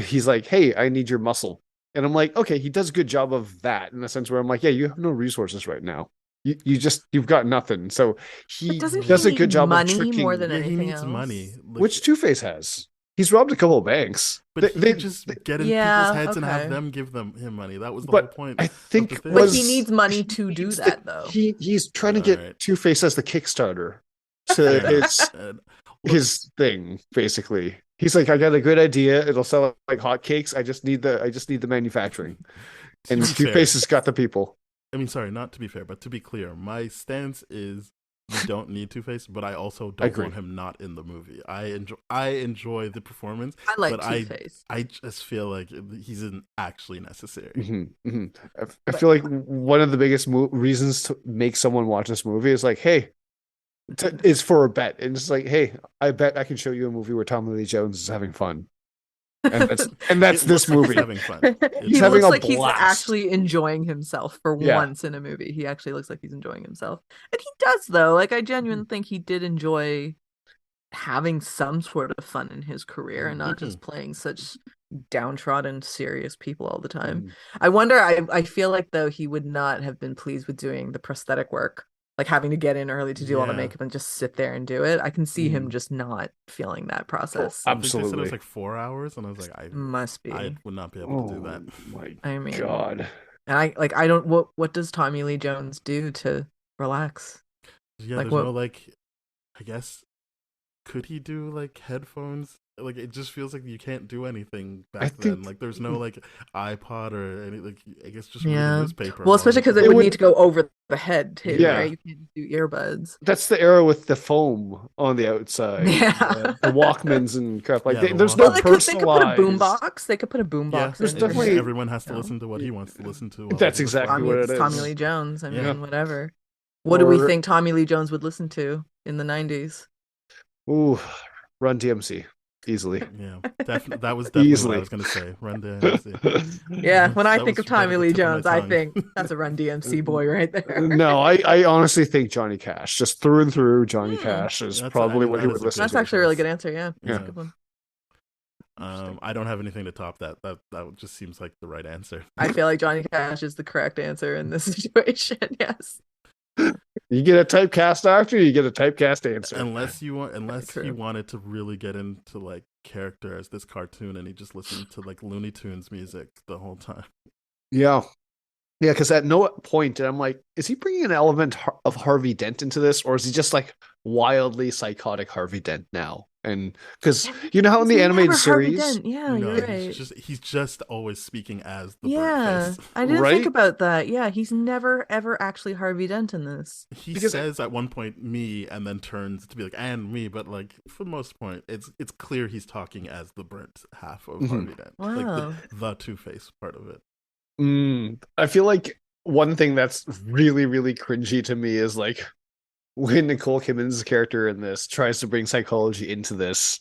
he's like, hey, I need your muscle. And I'm like, okay, he does a good job of that in the sense where I'm like, yeah, you have no resources right now. You've got nothing. So he does a good job of tricking. More than anything he needs else. money, which Two-Face has. He's robbed a couple of banks. But they just get in people's heads and have them give him money. That was the whole point. I think but he needs money to do that, though. He's trying to get Two-Face as the Kickstarter to his thing, basically. He's like, I got a good idea. It'll sell like hotcakes. I just need the manufacturing. And Two-Face has got the people. I mean, sorry, not to be fair, but to be clear, my stance is you don't need Two-Face, but I also I don't agree. want him not in the movie. I enjoy the performance, I like but Two-Face. I just feel like he isn't actually necessary. I feel like one of the biggest reasons to make someone watch this movie is like, hey, is for a bet. And it's like, hey, I bet I can show you a movie where Tommy Lee Jones is having fun. And that's It this looks like he's movie. having fun. He having looks a like he's blast. actually enjoying himself for Yeah. once in a movie. He actually looks like he's enjoying himself. And he does, though. Like, I genuinely think he did enjoy having some sort of fun in his career and not just playing such downtrodden, serious people all the time. I wonder, I feel like, though, he would not have been pleased with doing the prosthetic work. Like having to get in early to do all the Yeah. makeup and just sit there and do it. I can see him just not feeling that process. I think they said it Absolutely. was like 4 hours, and I was like, I Must be. would not be able to do that. My I mean, God. and I don't. What does Tommy Lee Jones do to relax? Yeah, Like there's what- no like. I guess could he do like headphones? Like it just feels like you can't do anything back then. think- Like there's no like iPod or any like. I guess just Yeah. read a newspaper. Well, especially because it It would would- need to go over the head too, Yeah. right? You can't do earbuds. That's the era with the foam on the outside. Yeah. The Walkmans and crap. Like Yeah, the there's Walkman. no Well, they could put a personalized. boombox. They could put a boombox. Yeah, There's in. definitely- everyone has to No. listen to what he wants to listen to. while That's he's exactly flying. what it It's Tommy is. Lee Jones. I mean, Yeah. whatever. What do we Or- think Tommy Lee Jones would listen to in the 90s? Ooh, Run DMC easily. Yeah, that was definitely Easily. what I was gonna say. Run DMC. Yeah, when I That think was of Tommy right at the Lee tip of my Jones, I tongue. think that's a Run DMC boy right there. No, I honestly think Johnny Cash, just through and through, Johnny Cash is That's- probably I mean, what he that would is a listen That's to. actually a really good answer. Yeah, that's Yeah. a good one. Interesting. I don't have anything to top that. That just seems like the right answer. I feel like Johnny Cash is the correct answer in this situation. Yes. You get a typecast actor, you get a typecast answer. Unless he True. wanted to really get into like character as this cartoon, and he just listened to like Looney Tunes music the whole time. Yeah. Yeah, because at no point I'm like, is he bringing an element of Harvey Dent into this, or is he just like wildly psychotic Harvey Dent now? And because you know how in the He's animated never Harvey series, Dent. Yeah, No, you're right. he's just always speaking as the Yeah, burnt face. I didn't Right? think about that. Yeah, he's never ever actually Harvey Dent in this. He Because- says at one point me, and then turns to be like and me, but like for the most part, it's clear he's talking as the burnt half of Mhm. Harvey Dent, Wow. like the Two-Face part of it. I feel like one thing that's really, really cringy to me is like when Nicole Kidman's character in this tries to bring psychology into this.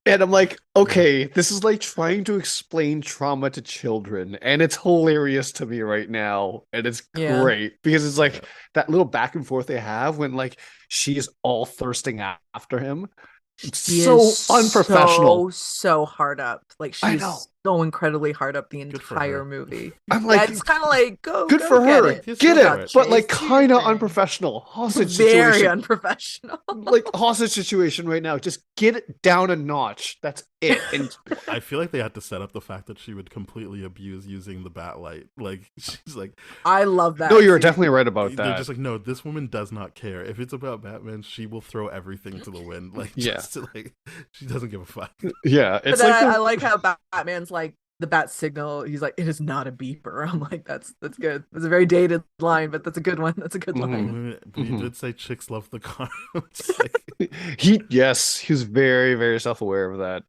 And I'm like, okay, this is like trying to explain trauma to children, and it's hilarious to me right now, and it's Yeah. great because it's like Yeah. that little back and forth they have when like she's all thirsting after him. It's She so is unprofessional. so hard up. Like I she's know. so incredibly hard up the Good for entire her. movie. I'm Yeah, like, it's kind of like go good go for get her. it. Just Get go for it, it. but like Chase, do your kind of thing. unprofessional. Hostage Very situation. unprofessional. Like hostage situation right now. Just get it down a notch. That's it. And I feel like they had to set up the fact that she would completely abuse using the bat light. Like she's like, I love that. no, you're too. definitely right about they're that. just like, no, this woman does not care. If it's about Batman, she will throw everything to the wind. Like, Yeah. just to, like, she doesn't give a fuck. Yeah, But it's then like I like how Batman's like the bat signal. He's like, it is not a beeper. I'm like, that's good. It's a very dated line, but that's a good one. That's a good Mhm. line. But you Mhm. did say chicks love the car. It's like, he was very, very self-aware of that.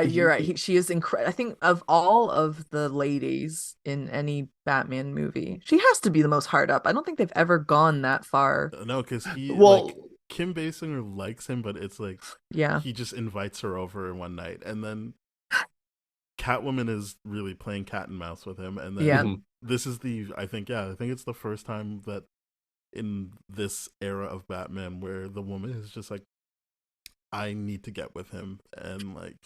You're right. She is incredible. I think of all of the ladies in any Batman movie, she has to be the most hard up. I don't think they've ever gone that far. no, because he, Well- like, Kim Basinger likes him, but it's like, Yeah. he just invites her over one night. And then Catwoman is really playing cat and mouse with him. And then Yeah. Mhm. this is I think it's the first time that in this era of Batman where the woman is just like, I need to get with him, and like,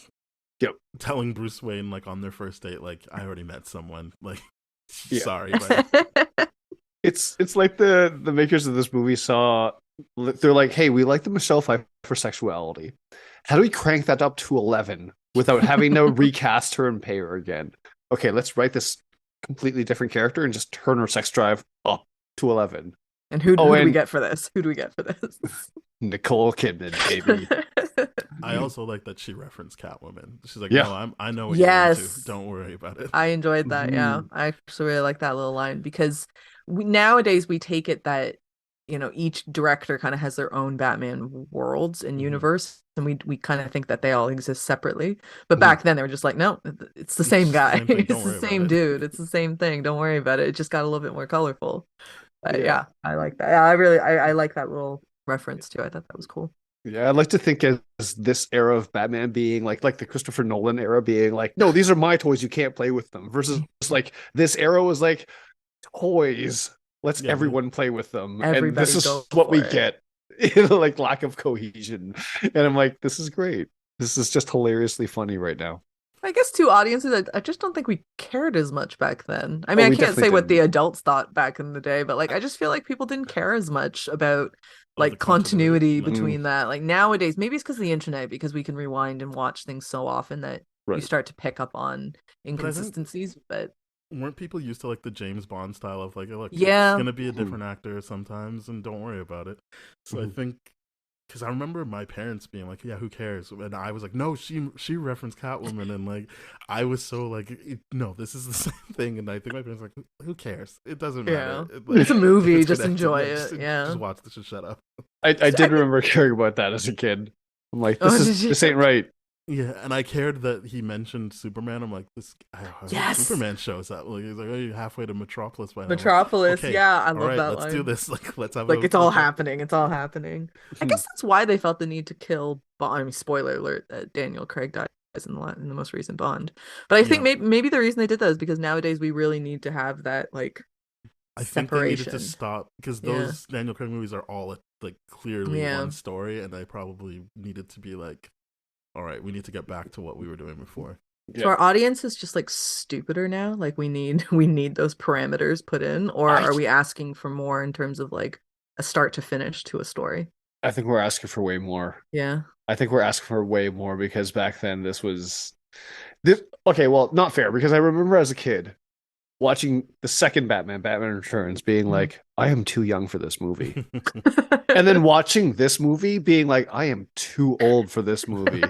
Yep. telling Bruce Wayne like on their first date, like, I already met someone, like, Yeah. sorry, but It's like the makers of this movie saw. They're like, hey, we like the Michelle Pfeiffer sexuality. How do we crank that up to 11 without having to recast her and pay her again? Okay, let's write this completely different character and just turn her sex drive up to 11. And who Oh, do we and- get for this? Who do we get for this? Nicole Kidman, baby. I also like that she referenced Catwoman. She's like, Yeah. no, I know what you're Yes. into. Don't worry about it. I enjoyed that. Yeah, Mhm. I actually really like that little line because nowadays we take it that each director kind of has their own Batman worlds and universe, and we kind of think that they all exist separately. But back then they were just like, no, it's the same guy. Same thing. Don't It's worry the about same it. dude. It's the same thing. Don't worry about it. It just got a little bit more colorful. But Yeah. yeah, I like that. Yeah, I like that little reference too. I thought that was cool. Yeah, I'd like to think as this era of Batman being like the Christopher Nolan era being like, no, these are my toys, you can't play with them. Versus like this era was like toys, let's Yeah. everyone play with them. And Everybody this is go what we for it. get. Like lack of cohesion. And I'm like, this is great. This is just hilariously funny right now. I guess two audiences, I just don't think we cared as much back then. I mean, Oh, I we can't say definitely what the didn't. adults thought back in the day, but like I just feel like people didn't care as much about Oh, the like continuity No. between that. Like nowadays, maybe it's because of the internet, because we can rewind and watch things so often that you Right. start to pick up on I think- inconsistencies. But Weren't people used to like the James Bond style of like, look, Yeah. it's gonna be a different actor sometimes, and don't worry about it. So I Mhm. think, because I remember my parents being like, yeah, who cares? And I was like, no, she referenced Catwoman, and like I was so like, no, this is the same thing. And I think my parents were like, who cares? It doesn't Yeah. matter. Like, It's a if movie, it's just connected, enjoy just, it. Yeah. just watch this and shut up. I I did mean- remember caring about that as a kid. I'm like, Oh, this did you? this ain't right. Yeah, and I cared that he mentioned Superman. I'm like, I hope Yes. Superman shows up. Like he's like, oh, you're halfway to Metropolis by now. I'm like, Metropolis. okay, Yeah, I all love right, that let's line. do this. Like, let's have Like it's all let's have- happening. It's all happening. I guess that's why they felt the need to kill Bond. I mean, spoiler alert, that Daniel Craig dies in the most recent Bond. But I think Yeah. maybe the reason they did that is because nowadays we really need to have that like I think they needed separation. to stop because Yeah. those Daniel Craig movies are all like clearly Yeah. one story, and they probably needed to be like, all right, we need to get back to what we were doing before. So Yeah. our audience is just like stupider now. Like we need those parameters put in, or I- are we asking for more in terms of like a start to finish to a story? I think we're asking for way more. Yeah. I think we're asking for way more because back then this was this okay, well, not fair because I remember as a kid watching the second Batman Returns being like, I am too young for this movie. And then watching this movie being like, I am too old for this movie.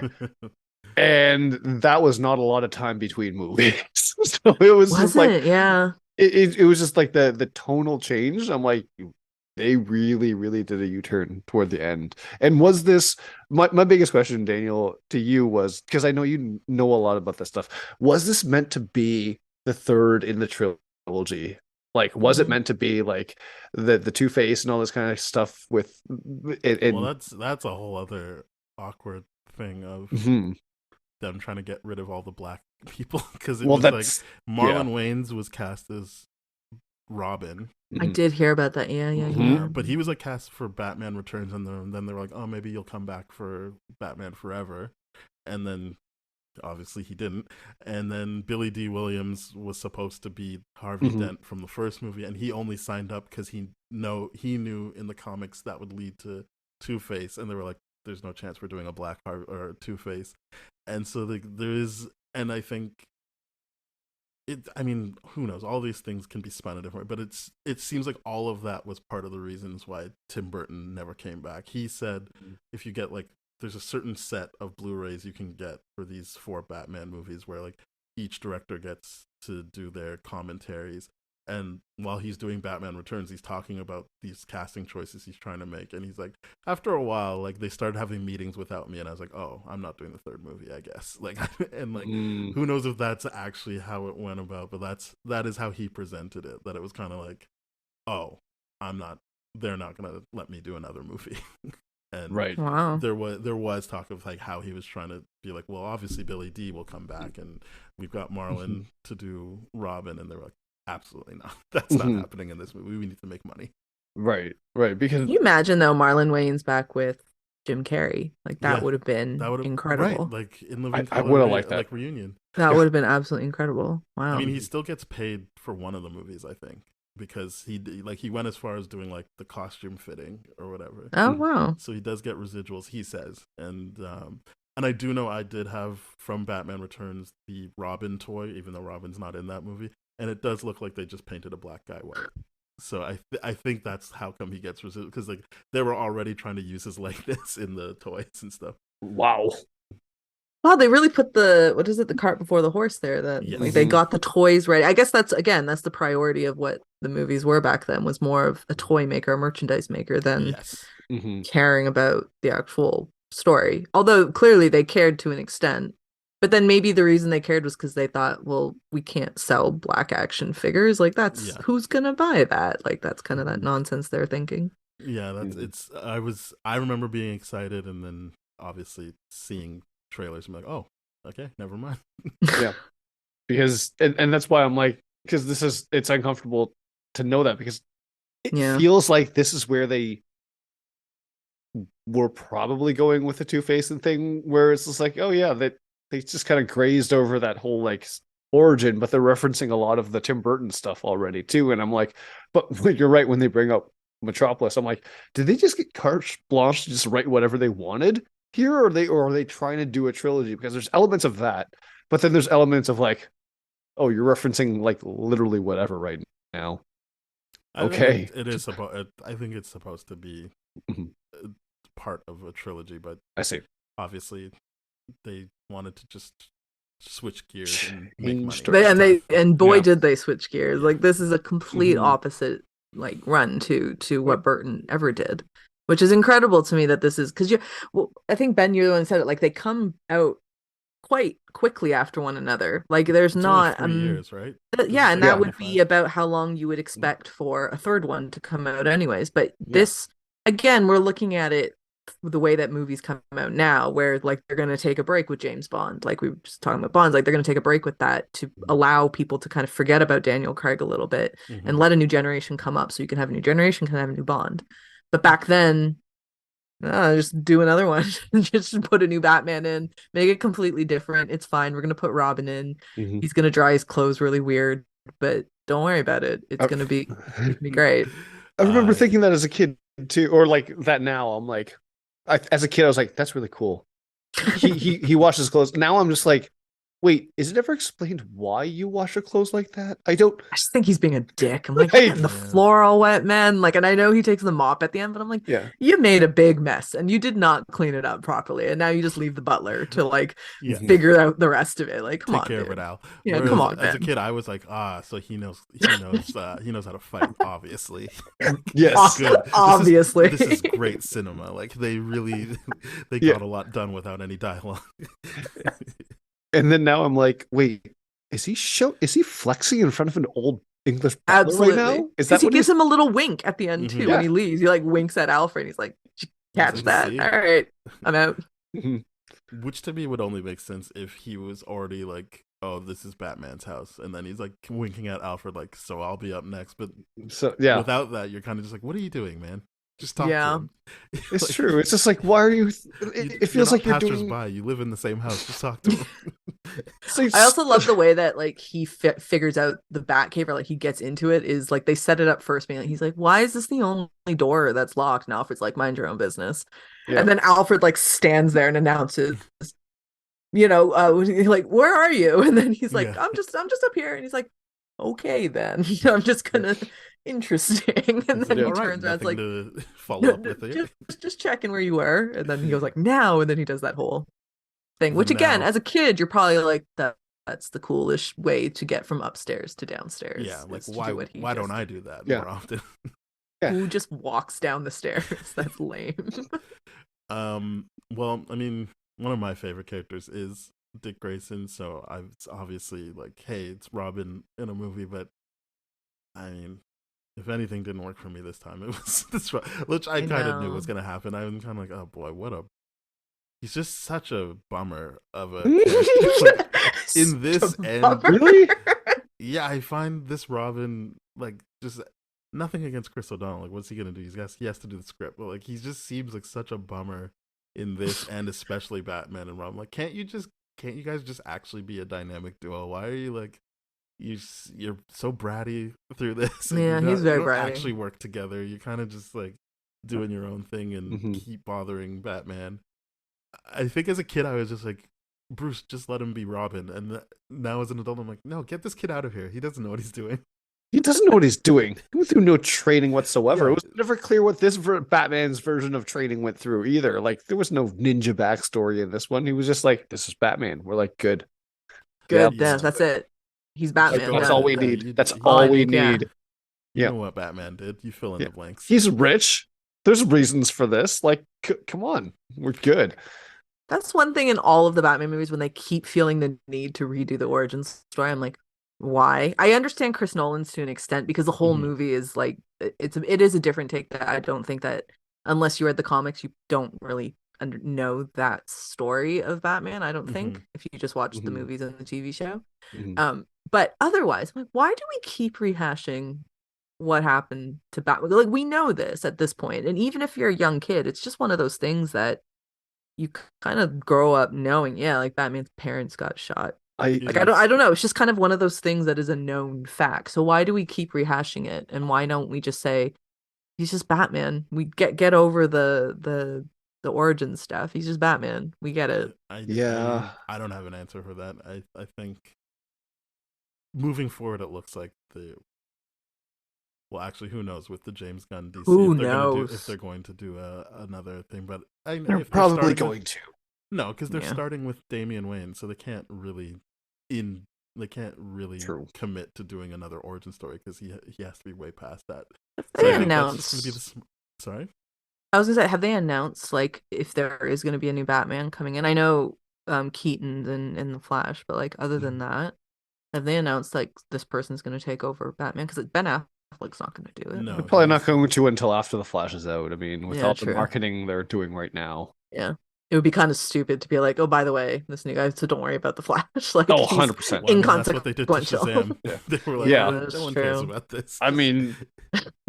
And that was not a lot of time between movies. So it was just Wasn't like yeah. it was just like the tonal change. I'm like, they really, really did a U-turn toward the end. And was this my biggest question, Daniel, to you was because I know you know a lot about this stuff. Was this meant to be the third in the trilogy? Like, was it Mhm. meant to be like the Two-Face and all this kind of stuff with it? Well, that's a whole other awkward thing of Mhm. them trying to get rid of all the black people because it Well, was like that's Marlon Wayans was cast as Robin. I mhm. did hear about that. Yeah, yeah, Mhm. yeah. But he was like cast for Batman Returns, and then they were like, oh, maybe you'll come back for Batman Forever, and then obviously he didn't. And then Billy D. Williams was supposed to be Harvey Mhm. Dent from the first movie, and he only signed up because he knew in the comics that would lead to Two-Face, and they were like, there's no chance we're doing a black or Two-Face. And so there is, and I think I mean, who knows? All these things can be spun a different way, but it seems like all of that was part of the reasons why Tim Burton never came back. He said if you get like, there's a certain set of Blu-rays you can get for these 4 Batman movies where like each director gets to do their commentaries. And while he's doing Batman Returns, he's talking about these casting choices he's trying to make. And he's like, after a while, like they started having meetings without me, and I was like, oh, I'm not doing the third movie, I guess. Like, and like, Mm. who knows if that's actually how it went about? But that is how he presented it. That it was kind of like, oh, they're not gonna let me do another movie. And Right. Wow. there was talk of like how he was trying to be like, well, obviously Billy D will come back, and we've got Marlon to do Robin, and they were like, absolutely not. That's not Mhm. happening in this movie. We need to make money. Right. Because Can you imagine though Marlon Wayans back with Jim Carrey? Like that Yeah, would have been That would have incredible. right, like in Living I Color, would've liked that. like reunion. That would have been absolutely incredible. Wow. I mean, he still gets paid for one of the movies, I think, because he went as far as doing like the costume fitting or whatever. Oh wow. So he does get residuals, he says. And I do know I did have from Batman Returns the Robin toy, even though Robin's not in that movie, and it does look like they just painted a black guy white. So I think that's how come he gets residuals, because like they were already trying to use his likeness in the toys and stuff. wow. Wow, they really put the cart before the horse there. That Yes. like they Mhm. got the toys ready. I guess that's the priority of what the movies were back then, was more of a toy maker, a merchandise maker than Yes. Mhm. caring about the actual story. Although clearly they cared to an extent. But then maybe the reason they cared was because they thought, well, we can't sell black action figures. Like that's Yeah. who's gonna buy that? Like that's kind of that Mhm. nonsense they're thinking. Yeah, that's Mhm. it's. I remember being excited, and then obviously seeing trailers. I'm like, oh, okay, never mind. Yeah. Because and that's why I'm like, because it's uncomfortable to know that, because it Yeah. feels like this is where they were probably going with the Two-Face and thing, where it's just like, oh yeah, that they just kind of grazed over that whole like origin, but they're referencing a lot of the Tim Burton stuff already too. And I'm like, but when you're right, when they bring up Metropolis, I'm like, did they just get carte blanche to just write whatever they wanted here, or are they trying to do a trilogy? Because there's elements of that, but then there's elements of like, oh, you're referencing like literally whatever right now. I think Okay. it is supposed. I think it's supposed to be Mhm. part of a trilogy, but I see. obviously they wanted to just switch gears and make money. Change direction. And boy Yeah. did they switch gears. Yeah. Like this is a complete Mhm. opposite like run to what Burton ever did, which is incredible to me that this is because I think Ben, you're the one who said it, like they come out quite quickly after one another. Like there's It's only not 3 years, right? yeah, and like that would 95. be about how long you would expect for a third one to come out anyways. But Yeah. this, again, we're looking at it the way that movies come out now, where like they're going to take a break with James Bond. Like we were just talking about Bonds, like they're going to take a break with that to allow people to kind of forget about Daniel Craig a little bit and Mhm. let a new generation come up so you can have a new generation, can have a new Bond. But back then, just do another one. Just put a new Batman in, make it completely different. It's fine. We're gonna put Robin in. Mhm. He's gonna dry his clothes really weird, but don't worry about it. It's I, gonna be great. I remember Uh, thinking that as a kid too, or like that now. I'm like, as a kid, I was like, that's really cool. He washes his clothes. Now I'm just like, wait, is it ever explained why you wash your clothes like that? I don't. I just think he's being a dick. I'm like, you're Right. getting the Yeah. floor all wet, man. Like, and I know he takes the mop at the end, but I'm like, Yeah. you made a big mess and you did not clean it up proproperly, and now you just leave the butler to like Yeah. figure out the rest of it. Like, come Take on, care dude. of it, Al. Yeah, come Whereas on, as a man. kid, I was like, so he knows he knows how to fight. Obviously, Yes. good. Obviously. This is great cinema. Like they really they Yeah. got a lot done without any dialogue. And then now I'm like, wait, is he flexing in front of an old English butler right Absolutely. now? Is Because that he what gives he's? him a little wink at the end too Mhm. when Yeah. he leaves. He like winks at Alfred. He's like, "Did you He's catch like, that? "See?" All right, I'm out." Mhm. Which to me would only make sense if he was already like, oh, this is Batman's house, and then he's like winking at Alfred, like, so I'll be up next. But So yeah, without that, you're kind of just like, what are you doing, man? Just talk Yeah. to him. it's Like, true. It's just like, why are you? It you're feels not like you're doing. passersby. You live in the same house. Just talk to him. I also love the way that like he figures out the Batcave, or like he gets into it, is like they set it up first being like, he's like, why is this the only door that's locked? And Alfred's like, mind your own business. Yeah. And then Alfred like stands there and announces, like, where are you? And then he's like, Yeah. I'm just up here. And he's like, okay then. I'm just gonna interesting. And It's then like, he all right, turns around, it's nothing like, to follow up with it. just checking where you were. And then he goes like, now, and then he does that whole thing, The which again, now. as a kid, you're probably like, that's the coolest way to get from upstairs to downstairs. Yeah, like is to why do what he why don't just I did. do that Yeah. more often? Yeah. Who just walks down the stairs? That's lame. Well, I mean, one of my favorite characters is Dick Grayson, so it's obviously like, hey, it's Robin in a movie, but I mean, if anything didn't work for me this time, it was this, which I kind of knew know. was gonna happen. I'm kind of like, oh boy, he's just such a bummer of a character. Like, in this and Really? yeah, I find this Robin like just nothing against Chris O'Donnell. Like, what's he gonna do? He has to do the script, but like he just seems like such a bummer in this, and especially Batman and Robin. Like, can't you guys just actually be a dynamic duo? Why are you like you're so bratty through this? And Yeah, he's very you don't bratty. actually work together. You kind of just like doing your own thing and Mhm. keep bothering Batman. I think as a kid, I was just like, Bruce, just let him be Robin. And now as an adult, I'm like, no, get this kid out of here. He doesn't know what he's doing. He doesn't know what he's doing. He went through no training whatsoever. Yeah. It was never clear what this Batman's version of training went through either. Like, there was no ninja backstory in this one. He was just like, "This is Batman." We're like, "Good, Good. Yeah. That's it. He's Like, Batman. that's go all with we it. need. You- That's you- all I we need, yeah. need." You Yeah. know what Batman did. You fill in Yeah. the blanks. He's rich. There's reasons for this. Like, come on, we're good. That's one thing in all of the Batman movies when they keep feeling the need to redo the origin story. I'm like, why? I understand Chris Nolan's to an extent because the whole Mhm. movie is like it is a different take that I don't think that unless you read the comics you don't really know that story of Batman. I don't think if you just watch the Mhm. movies and the TV show. Mhm. But otherwise, I'm like, why do we keep rehashing what happened to Batman? Like we know this at this point, and even if you're a young kid, it's just one of those things that you kind of grow up knowing, yeah, like Batman's parents got shot. I Like I don't know. It's just kind of one of those things that is a known fact. So why do we keep rehashing it? And why don't we just say he's just Batman? We get over the origin stuff. He's just Batman. We get it. Yeah. I don't have an answer for that. I think moving forward, it looks like well, actually, who knows with the James Gunn DC Who if they're knows? going to do another thing, but they're if probably starting going with, to. no, because they're Yeah. starting with Damian Wayne, so they can't really True. commit to doing another origin story because he has to be way past that. They So I think that's just announced. going to be the sorry. I was gonna say, have they announced like if there is going to be a new Batman coming in? I know Keaton's in the Flash, but like other than that, have they announced like this person's going to take over Batman? Because Ben Affleck's not going to do it. No. They're probably not going to until after the Flash is out. I mean, with Yeah, all the true. marketing they're doing right now. Yeah. It would be kind of stupid to be like, oh, by the way, this new guy, so don't worry about the Flash. Like, Oh, he's 100%. Well, I mean, that's what they did to inconsequential. Shazam. Yeah. They were like, Yeah. no That's one cares true. about this. I mean,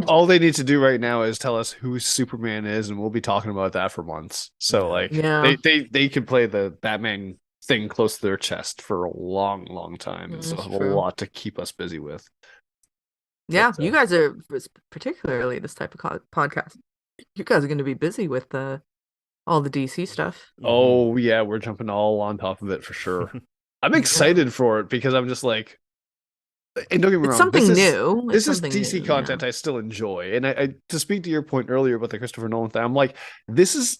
all they need to do right now is tell us who Superman is, and we'll be talking about that for months. So, Yeah. like, Yeah. they could play the Batman thing close to their chest for a long, long time, and still That's have a true. lot to keep us busy with. Yeah, But, you guys are particularly this type of podcast. You guys are going to be busy with all the DC stuff. Oh yeah, we're jumping all on top of it for sure. I'm excited for it because I'm just like, and don't get me It's wrong, something this is new. this It's is something DC new, content I still enjoy. And I to speak to your point earlier about the Christopher Nolan thing, I'm like, this is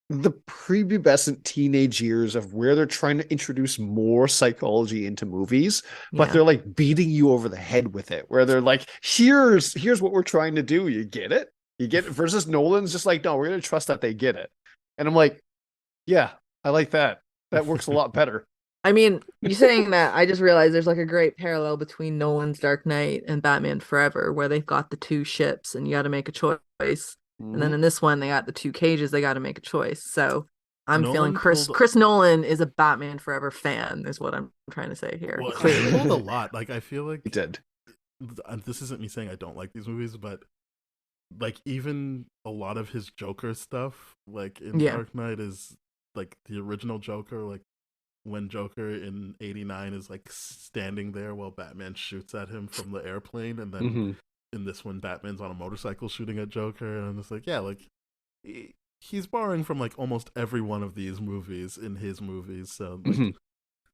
the prepubescent teenage years of where they're trying to introduce more psychology into movies, but Yeah. they're like beating you over the head with it, where they're like, here's what we're trying to do. You get it? You get it? Versus Nolan's just like, no, we're gonna trust that they get it. And I'm like, yeah, I like that. That works a lot better. I mean, you saying that, I just realized there's like a great parallel between Nolan's Dark Knight and Batman Forever, where they've got the two ships and you got to make a choice. And then in this one, they got the two cages, they got to make a choice. So I'm feeling Nolan Chris Nolan is a Batman Forever fan, is what I'm trying to say here. Well, Clearly. he pulled a lot. Like I feel like He did. this isn't me saying I don't like these movies, but like even a lot of his Joker stuff, like in Yeah. Dark Knight, is like the original Joker, like when Joker in '89 is like standing there while Batman shoots at him from the airplane, and then Mhm. in this one Batman's on a motorcycle shooting at Joker, and I'm just like, yeah, like he's borrowing from like almost every one of these movies in his movies, so like, Mhm.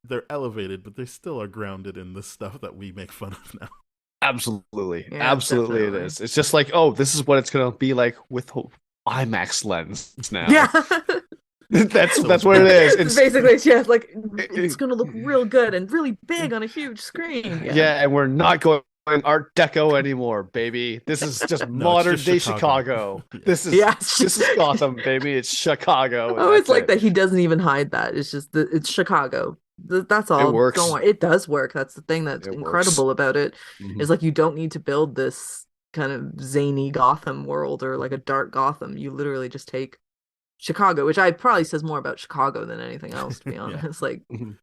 they're elevated, but they still are grounded in the stuff that we make fun of now. Absolutely. Yeah, Absolutely definitely. it is. It's just like, oh, this is what it's gonna be like with IMAX lens now. Yeah. that's what it is. It's It's basically just like it- it's gonna look real good and really big on a huge screen. yeah, and we're not going Art Deco anymore, baby. This is just No, it's modern just day Chicago. Chicago. Yeah. This is Yeah. this is Gotham, baby. It's Chicago. and Oh, it's that's like it. that he doesn't even hide that. It's just it's Chicago. That's all. works. Don't worry. It does work. That's the thing that's It incredible about it Mhm. is like you don't need to build this kind of zany Gotham world or like a dark Gotham. You literally just take Chicago, which I probably says more about Chicago than anything else, to be Yeah. honest. Like Mhm.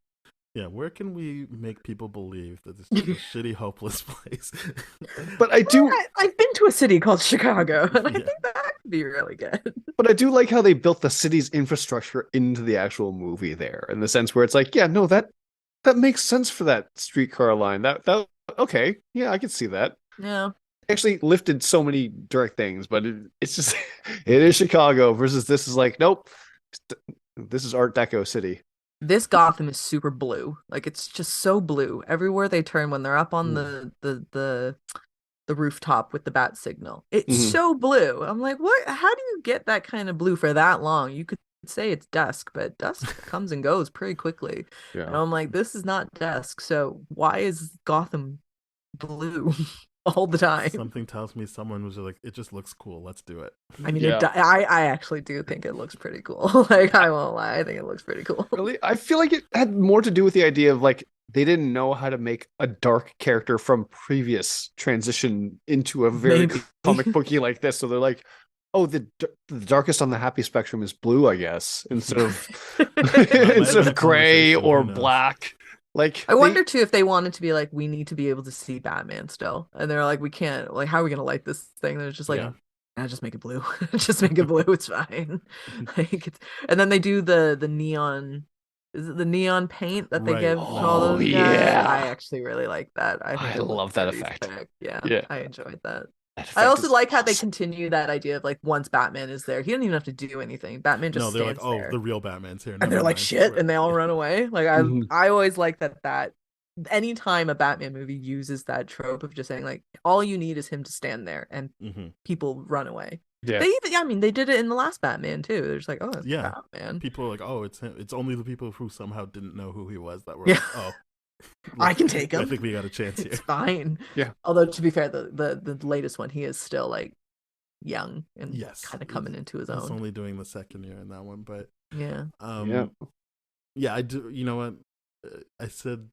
Yeah, where can we make people believe that it's just a shitty, hopeless place? But I do I've been to a city called Chicago, and I Yeah. think that could be really good. But I do like how they built the city's infrastructure into the actual movie there, in the sense where it's like, yeah, no, that makes sense for that streetcar line. That okay, yeah, I can see that. Yeah. Actually lifted so many direct things, but it's just it is Chicago versus this is like, nope, this is Art Deco city. This Gotham is super blue. Like it's just so blue everywhere they turn when they're up on the rooftop with the bat signal. It's Mhm. so blue. I'm like, what? How do you get that kind of blue for that long? You could say it's dusk, but dusk comes and goes pretty quickly. And Yeah. I'm like, this is not dusk. So why is Gotham blue all the time? Something tells me someone was like, it just looks cool. Let's do it. I mean, Yeah. I actually do think it looks pretty cool. Like, I won't lie. I think it looks pretty cool. Really, I feel like it had more to do with the idea of like they didn't know how to make a dark character from previous transition into a very Maybe. comic booky like this. So they're like, oh, the darkest on the happy spectrum is blue, I guess, instead of might have instead been a of gray conversation, or who knows? black. Like I wonder too if they wanted to be like, we need to be able to see Batman still. And they're like, we can't, like, how are we gonna light this thing? They're just like, Yeah. just make it blue. Just make it blue, it's fine. Like it's, and then they do the neon, is it the neon paint that they Right. give to all Oh, those guys? yeah. I actually really like that. I think I it looks love that pretty effect. sick. Yeah, Yeah. I enjoyed that. that I effect also is like how they awesome. continue that idea of like once Batman is there, he doesn't even have to do anything. Batman just No, they're like, stands oh, there. the real Batman's here. And Never they're like, mind. shit, Right. and they all run away. Like Mhm. I always like that anytime a Batman movie uses that trope of just saying like all you need is him to stand there and Mhm. people run away. Yeah. They even, I mean, they did it in the last Batman too. They're just like, oh, it's Yeah. Batman. People are like, oh, it's him. It's only the people who somehow didn't know who he was that were Yeah. like, oh, I can take him. I think we got a chance here. It's fine. Yeah. Although to be fair, the latest one, he is still like young and Yes. kind of coming into his He's own. only doing the second year in that one, but Yeah. Yeah. yeah, I do. You know what? I said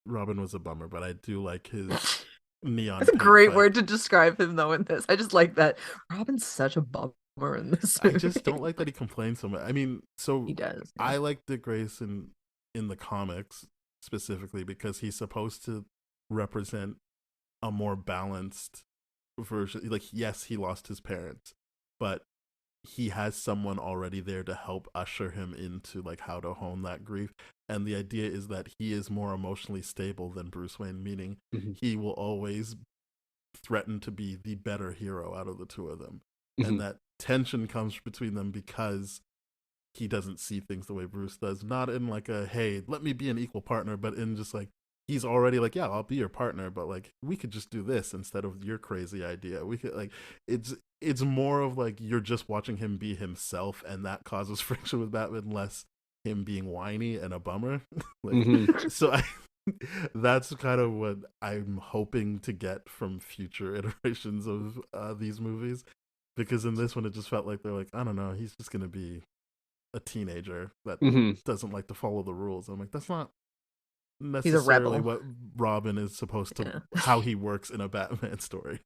Robin was a bummer, but I do like his neon. That's a paint great fight. word to describe him though in this. I just like that. Robin's such a bummer in this I movie. just don't like that he complains so much. I mean, so He does. Yeah. I like Dick Grayson in the comics specifically because he's supposed to represent a more balanced version. Like, yes, he lost his parents, but he has someone already there to help usher him into like how to hone that grief. And the idea is that he is more emotionally stable than Bruce Wayne, meaning Mhm. he will always threaten to be the better hero out of the two of them. Mhm. And that tension comes between them because he doesn't see things the way Bruce does. Not in like a, hey, let me be an equal partner, but in just like, he's already like, yeah, I'll be your partner, but like, we could just do this instead of your crazy idea. We could like, it's more of like, you're just watching him be himself, and that causes friction with Batman, less him being whiny and a bummer. Like, Mhm. so that's kind of what I'm hoping to get from future iterations of these movies, because in this one it just felt like they're like, I don't know, he's just gonna be a teenager that Mhm. doesn't like to follow the rules. I'm like, that's not He's a necessarily rebel. what Robin is supposed to, Yeah. how he works in a Batman story.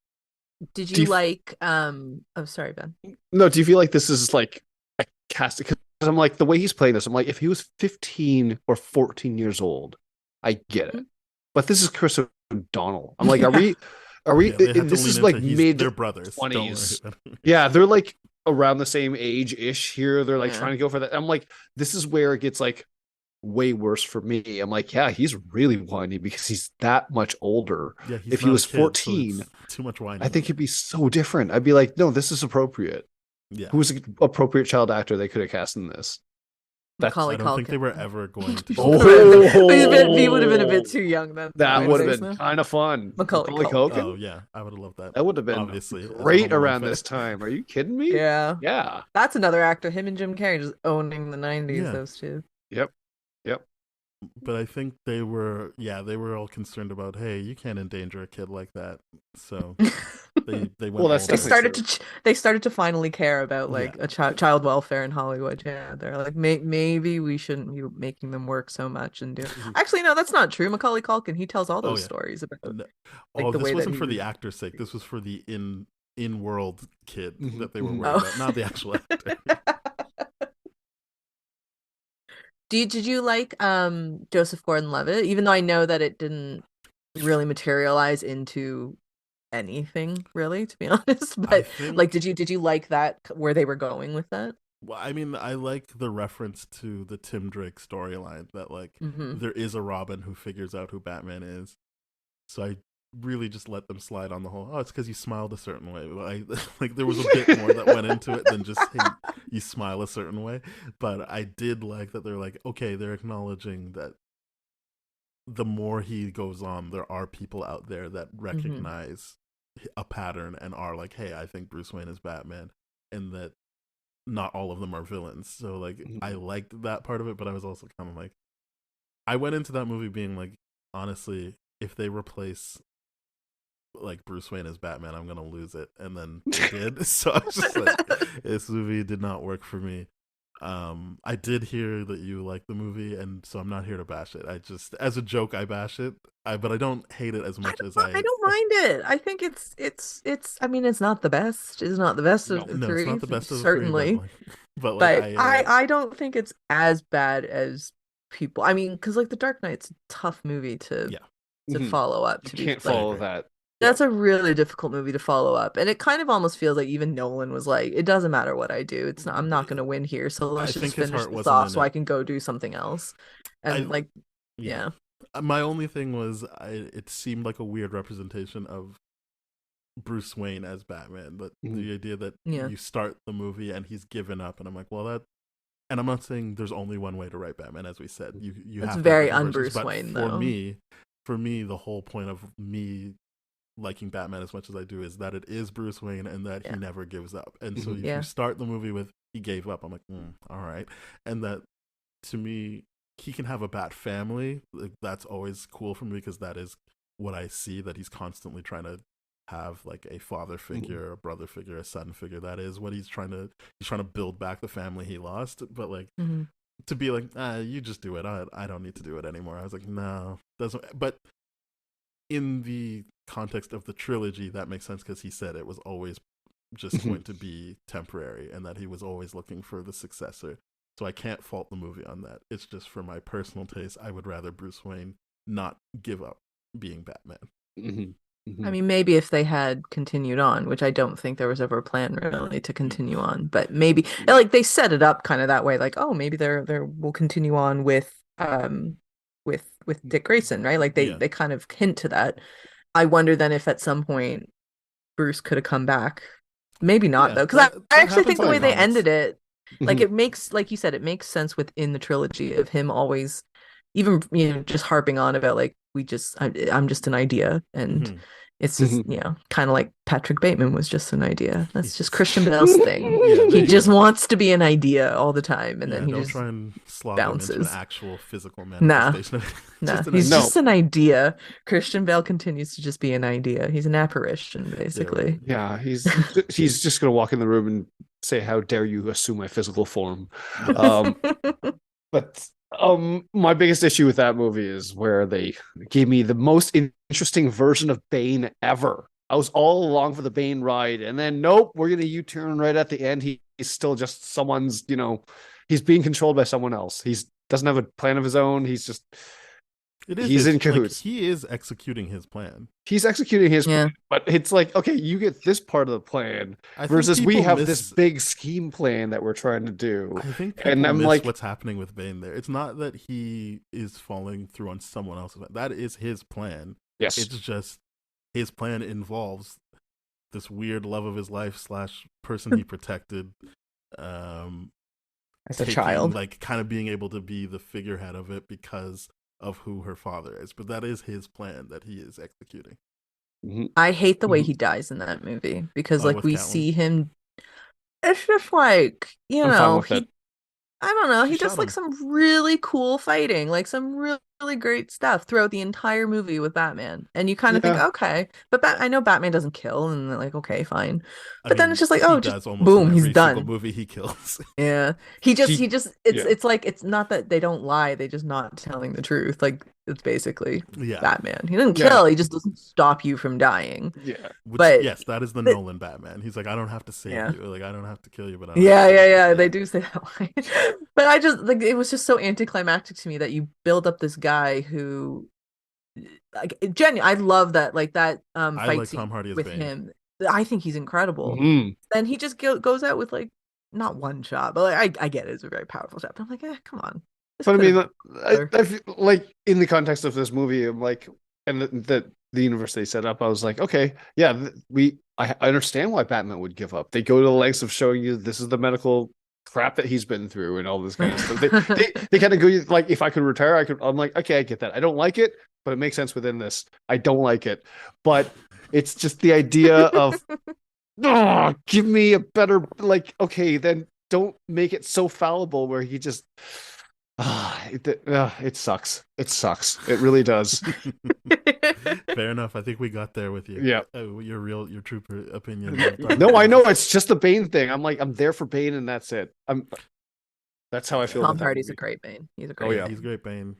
Did Do you you f- like oh sorry, Ben. No, do you feel like this is like a cast? Because I'm like, the way he's playing this, I'm like, if he was 15 or 14 years old, I get it. But this is Chris O'Donnell. I'm like, are we? Yeah, they had to This lean is like into mid they're brothers. Don't worry 20s. about it. Yeah, they're like around the same age ish here. They're like Yeah. trying to go for that. I'm like, this is where it gets like way worse for me. I'm like, yeah, he's really whiny because he's that much older. Yeah, he's If he not a was kid, so 14, it's too much whining. I think it'd be so different. I'd be like, no, this is appropriate. Yeah, Who's an appropriate child actor they could have cast in this? That's Macaulay I don't think Culkin. they were ever going to. He would have been a bit too young then. That Wait, would what's have his been name? kind of fun. Macaulay Culkin? Oh yeah, I would have loved that. That would have been Obviously as a great Home Alone around fan. this time. Are you kidding me? Yeah. Yeah. That's another actor. Him and Jim Carrey just owning the 90s, Yeah. those two. Yep. But I think they were all concerned about, hey, you can't endanger a kid like that. So they went. Well, that's all They the- definitely started to finally care about like Yeah. a child welfare in Hollywood. Yeah, they're like maybe we shouldn't be making them work so much and do. Actually, no, that's not true. Macaulay Culkin, he tells all Oh, those yeah. stories about No. like Oh, the this way that wasn't he for the was- actor's sake. This was for the in-world kid Mhm, that they were mhm. worried about, not the actual actor. Did you like Joseph Gordon-Levitt? Even though I know that it didn't really materialize into anything really, to be honest. But think- like, did you like that where they were going with that? Well, I mean, I like the reference to the Tim Drake storyline that like Mhm. there is a Robin who figures out who Batman is. So really just let them slide on the whole. Oh, it's because you smiled a certain way. Like there was a bit more that went into it than just hey, you smile a certain way. But I did like that they're like, okay, they're acknowledging that the more he goes on, there are people out there that recognize a pattern and are like, hey, I think Bruce Wayne is Batman, and that not all of them are villains. So like I liked that part of it, but I was also kind of like, I went into that movie being like, honestly, if they replace like Bruce Wayne as Batman, I'm gonna lose it. And then they did. So I was just like, this movie did not work for me. I did hear that you like the movie, and so I'm not here to bash it. I just, as a joke, I bash it. But I don't hate it as much as I don't mind it. I think it's I mean, it's not the best. It's not the best of the no, three, it's not the best of the certainly. three, but like But I don't think it's as bad as people. I mean, because like The Dark Knight's a tough movie to follow up. You To can't be follow that. That's a really difficult movie to follow up, and it kind of almost feels like even Nolan was like, "It doesn't matter what I do. It's not. I'm not going to win here. So let's just finish this off so I can go do something else." And yeah. My only thing was, it seemed like a weird representation of Bruce Wayne as Batman. But the idea that you start the movie and he's given up, and I'm like, well, that. And I'm not saying there's only one way to write Batman, as we said. You have very un-Bruce Wayne, though. For me, the whole point of me liking Batman as much as I do is that it is Bruce Wayne and that he never gives up. And so if you start the movie with he gave up, I'm like, all right. And that, to me, he can have a Bat family. Like, that's always cool for me because that is what I see, that he's constantly trying to have like a father figure, a brother figure, a son figure. That is what he's trying to build back the family he lost. But like to be like, you just do it. I don't need to do it anymore. I was like, no, doesn't. But in the context of the trilogy, that makes sense because he said it was always just going to be temporary and that he was always looking for the successor. So I can't fault the movie on that. It's just for my personal taste, I would rather Bruce Wayne not give up being Batman. I mean, maybe if they had continued on, which I don't think there was ever a plan really to continue on, but maybe like they set it up kind of that way, like, oh, maybe there will continue on with Dick Grayson, right? Like they kind of hint to that. I wonder then if at some point Bruce could have come back. Maybe not though, because I actually think the way they ended it, like it makes, like you said, it makes sense within the trilogy of him always, even just harping on about like I'm just an idea, and it's just kind of like Patrick Bateman was just an idea. That's just Christian Bale's thing. He just wants to be an idea all the time, and then he just try and slot bounces. him into an actual physical manifestation. He's just an idea. Christian Bale continues to just be an idea. He's an apparition, basically. Yeah, he's just gonna walk in the room and say, "How dare you assume my physical form?" But my biggest issue with that movie is where they gave me the most interesting version of Bane ever. I was all along for the Bane ride, and then nope, we're gonna U-turn right at the end. He's still just someone's, he's being controlled by someone else. He doesn't have a plan of his own. He's in cahoots. He is executing his plan. He's executing his plan, but it's like, okay, you get this part of the plan versus we have this big scheme plan that we're trying to do. I think people miss what's happening with Bane there. It's not that he is following through on someone else's plan. That is his plan. Yes. It's just his plan involves this weird love of his life / person he protected as a child. Like kind of being able to be the figurehead of it because of who her father is, but that is his plan that he is executing. I hate the way he dies in that movie because like we Catwoman. See him, it's just like I don't know, he does like some really cool fighting, like some really great stuff throughout the entire movie with Batman, and you kind of think, okay, but I know Batman doesn't kill, and like, okay, fine, but then it's just like, oh, just boom, he's done. Movie he kills. He just it's like, it's not that they don't lie, they just not telling the truth. Like, it's basically Batman. He doesn't kill, he just doesn't stop you from dying. But yes, that is the Nolan Batman. He's like, I don't have to save you, like I don't have to kill you, but they do say that way. But I just like, it was just so anticlimactic to me that you build up this guy who, like, I love that, like that fight scene Tom Hardy with Bane. Him. I think he's incredible. Then he just goes out with like not one shot, but like, I get it, it's a very powerful shot. But I'm like, come on. But I mean, I feel like in the context of this movie, I'm like, and that the universe they set up, I was like, okay, yeah, I understand why Batman would give up. They go to the lengths of showing you this is the medical crap that he's been through and all this kind of stuff. They kind of go like, if I could retire, I'm like, okay, I get that. I don't like it, but it makes sense within this. I don't like it, but it's just the idea of, oh, give me a better, like, okay, then don't make it so fallible where he just it sucks. It sucks. It really does. Fair enough. I think we got there with you. Yeah. Your true opinion. No, I know it's just the Bane thing. I'm there for Bane, and that's it. That's how I feel. Tom about Hardy's that a great Bane. He's a Oh, great. yeah. Bane. He's great Bane.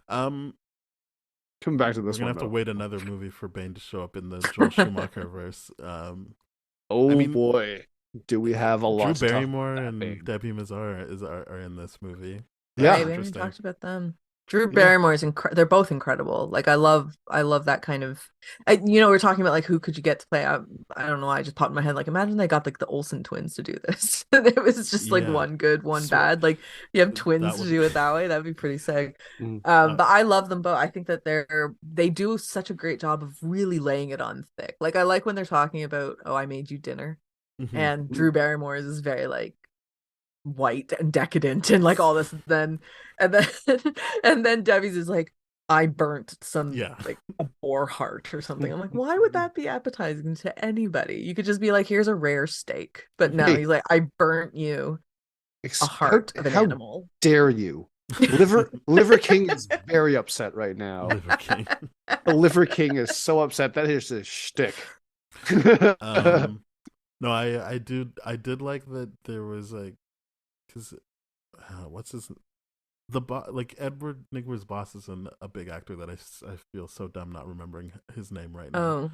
Coming back to this we're gonna one, have to wait another movie for Bane to show up in the Joel Schumacher verse. Oh, I mean, boy, do we have a lot? Drew Barrymore to talk about and Bane. Debbie Mazar are in this movie. Yeah. Right, we haven't talked about them. Drew Barrymore is they're both incredible. Like I love that kind of. We're talking about like who could you get to play. I don't know. I just popped in my head like imagine they got like the Olsen twins to do this. It was just like one good, one bad. Like you have twins to do it that way. That'd be pretty sick. But I love them both. I think that they do such a great job of really laying it on thick. Like I like when they're talking about, oh, I made you dinner, and Drew Barrymore is very like white and decadent and like all this and then Debbie's is like I burnt some like a boar heart or something. I'm like, why would that be appetizing to anybody? You could just be like, here's a rare steak. But no, he's like, I burnt you a heart of an animal. Dare you? Liver King is very upset right now. Liver King. The Liver King is so upset. That is a shtick. No, I did like that there was like, because what's his like Edward Nygma's boss is a big actor that I feel so dumb not remembering his name right now.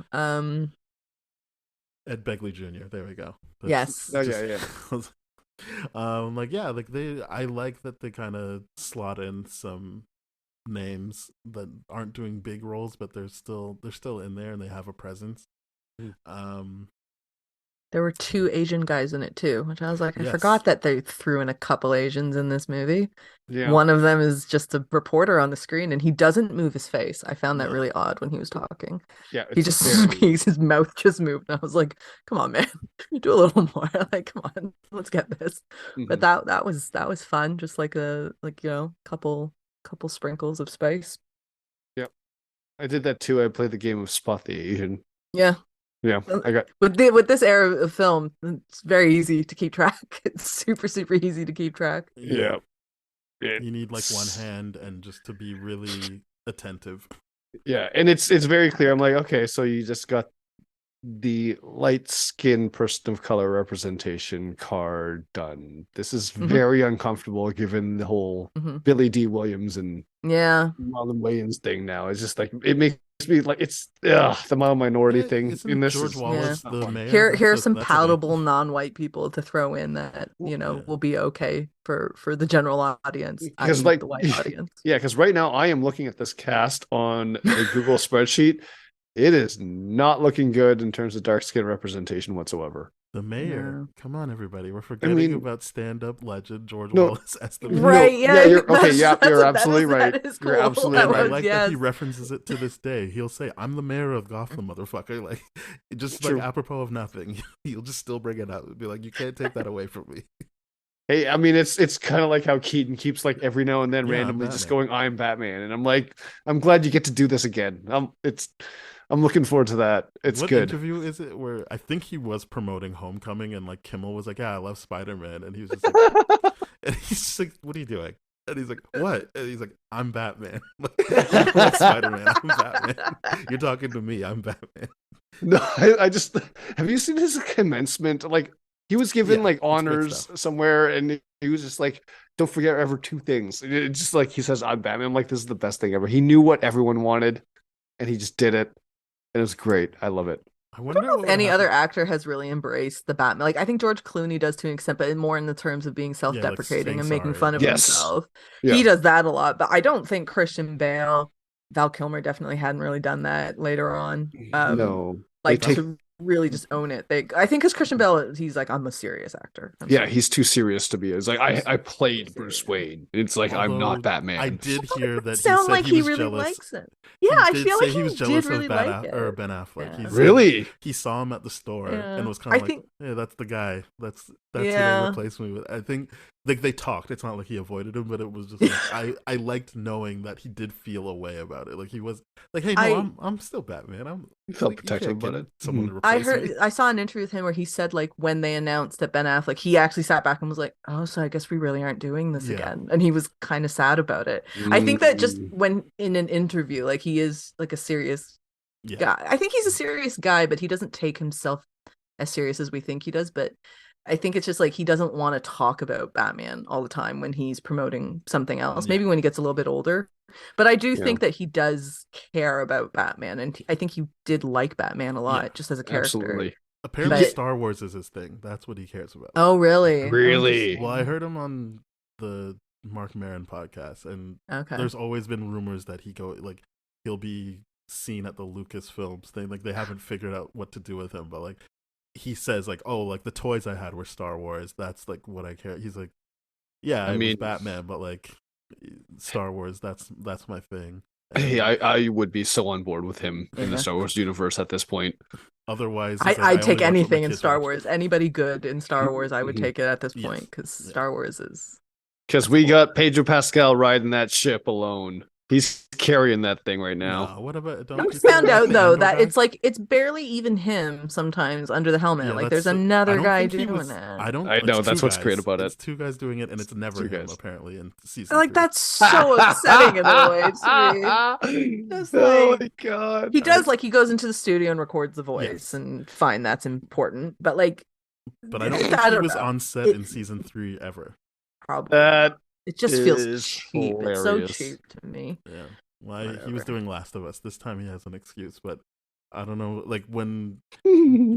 Ed Begley Jr. There we go. Yes. Yeah. I like that they kind of slot in some names that aren't doing big roles, but they're still in there and they have a presence. There were 2 Asian guys in it too, which I was like, I forgot that they threw in a couple Asians in this movie. Yeah. One of them is just a reporter on the screen, and he doesn't move his face. I found that really odd when he was talking. Yeah, he just speaks, his mouth just moved, and I was like, "Come on, man, do a little more." Like, come on, let's get this. But that was fun, just like couple sprinkles of spice. Yep, I did that too. I played the game of Spot the Asian. Yeah. Yeah, I got with this era of film, it's very easy to keep track. It's super, super easy to keep track. Yeah. You need like one hand and just to be really attentive. Yeah, and it's very clear. I'm like, okay, so you just got the light skinned person of color representation card done. This is very uncomfortable given the whole Billy D. Williams and Marlon Wayans thing now. It's just like it makes me like it's the mild minority thing in this. George Wallace, the mayor. Here are some palatable non-white people to throw in that will be okay for the general audience, because like the white audience. Yeah, because right now I am looking at this cast on the Google spreadsheet. It is not looking good in terms of dark skin representation whatsoever. The mayor. Come on, everybody. We're forgetting about stand-up legend George Wallace as the mayor. Right, yeah. You're absolutely right. Cool. You're absolutely right. I like that he references it to this day. He'll say, I'm the mayor of Gotham, motherfucker. Like, just like apropos of nothing. He'll just still bring it up and be like, you can't take that away from me. Hey, I mean, it's kind of like how Keaton keeps like every now and then randomly just going, I'm Batman. And I'm like, I'm glad you get to do this again. I'm looking forward to that. It's what good. What interview is it where I think he was promoting Homecoming and like Kimmel was like, yeah, I love Spider-Man. And he was just like, and he's just like, what are you doing? And he's like, what? And he's like, I'm Batman. I'm not Spider-Man. I'm Batman. You're talking to me. I'm Batman. No, I just, have you seen his commencement? Like, he was given like honors somewhere and he was just like, don't forget ever 2 things. It's just like, he says, I'm Batman. I'm like, this is the best thing ever. He knew what everyone wanted and he just did it. It was great. I love it. I don't know if any other actor has really embraced the Batman. Like I think George Clooney does to an extent, but more in the terms of being self-deprecating and making fun of himself. Yeah. He does that a lot, but I don't think Christian Bale, Val Kilmer definitely hadn't really done that later on. No, like to really just own it. I think because Christian Bale, he's like, I'm a serious actor. Yeah, he's too serious to be. It's like I played Bruce Wayne. It's like I'm Although not Batman. I did hear that he sound said like he was really jealous. likes it. Yeah, He I did feel say like he was did jealous really of like it. Ben Affleck. Yeah. He said Really? he saw him at the store Yeah. and was kind I of like, think- "Yeah, that's the guy. That's who they Yeah. replaced me with." I think like they talked. It's not like he avoided him, but it was just like I liked knowing that he did feel a way about it. Like he was like, "Hey, no, I'm still Batman. He felt like, you protective can't about get it. Someone to I replace me." I saw an interview with him where he said like when they announced that Ben Affleck, he actually sat back and was like, "Oh, so I guess we really aren't doing this Yeah. again," and he was kind of sad about it. I think that just Mm. when in an interview, like he is like a serious Yeah. guy. I think he's a serious guy, but he doesn't take himself as serious as we think he does. But I think it's just like he doesn't want to talk about Batman all the time when he's promoting something else. Yeah. Maybe when he gets a little bit older. But I do Yeah. think that he does care about Batman, and I think he did like Batman a lot just as a character. Absolutely. Apparently, But- Star Wars is his thing. That's what he cares about. Oh, really? Really? Well, I heard him on the Mark Maron podcast, and Okay. there's always been rumors that he'll be seen at the Lucasfilms thing. Like they haven't figured out what to do with him, but like he says, like, "Oh, like the toys I had were Star Wars. That's like what I care." He's like, "Yeah, I mean Batman, but like Star Wars. That's my thing." Hey, I would be so on board with him in the Yeah. Star Wars universe at this point. Otherwise, he's like, I'd only take watch what my anything in kids Star watch." Wars. Anybody good in Star Wars, I would Mhm. take it at this Yes. point because Yeah. Star Wars is. Because we got Pedro Pascal riding that ship alone. He's carrying that thing right now. No, what about? I Don't people found like out the though Andor that guy? it's like it's barely even him sometimes under the helmet. Yeah, like there's that's- another I don't guy think he doing was- that. I don't. I know, it's that's two what's great guys. about it. It's two guys doing it, and it's never Two him guys. apparently in season. Like 3. that's so upsetting in a way to me. Just Oh like- my god. He does like he goes into the studio and records the voice, Yes. and fine, that's important. But like, But I don't think he was know. on set in season 3 ever. Probably That it just feels is cheap. It's so hilarious. cheap to me. Yeah. Well, he was Whatever. doing Last of Us. This time he has an excuse, but I don't know. Like when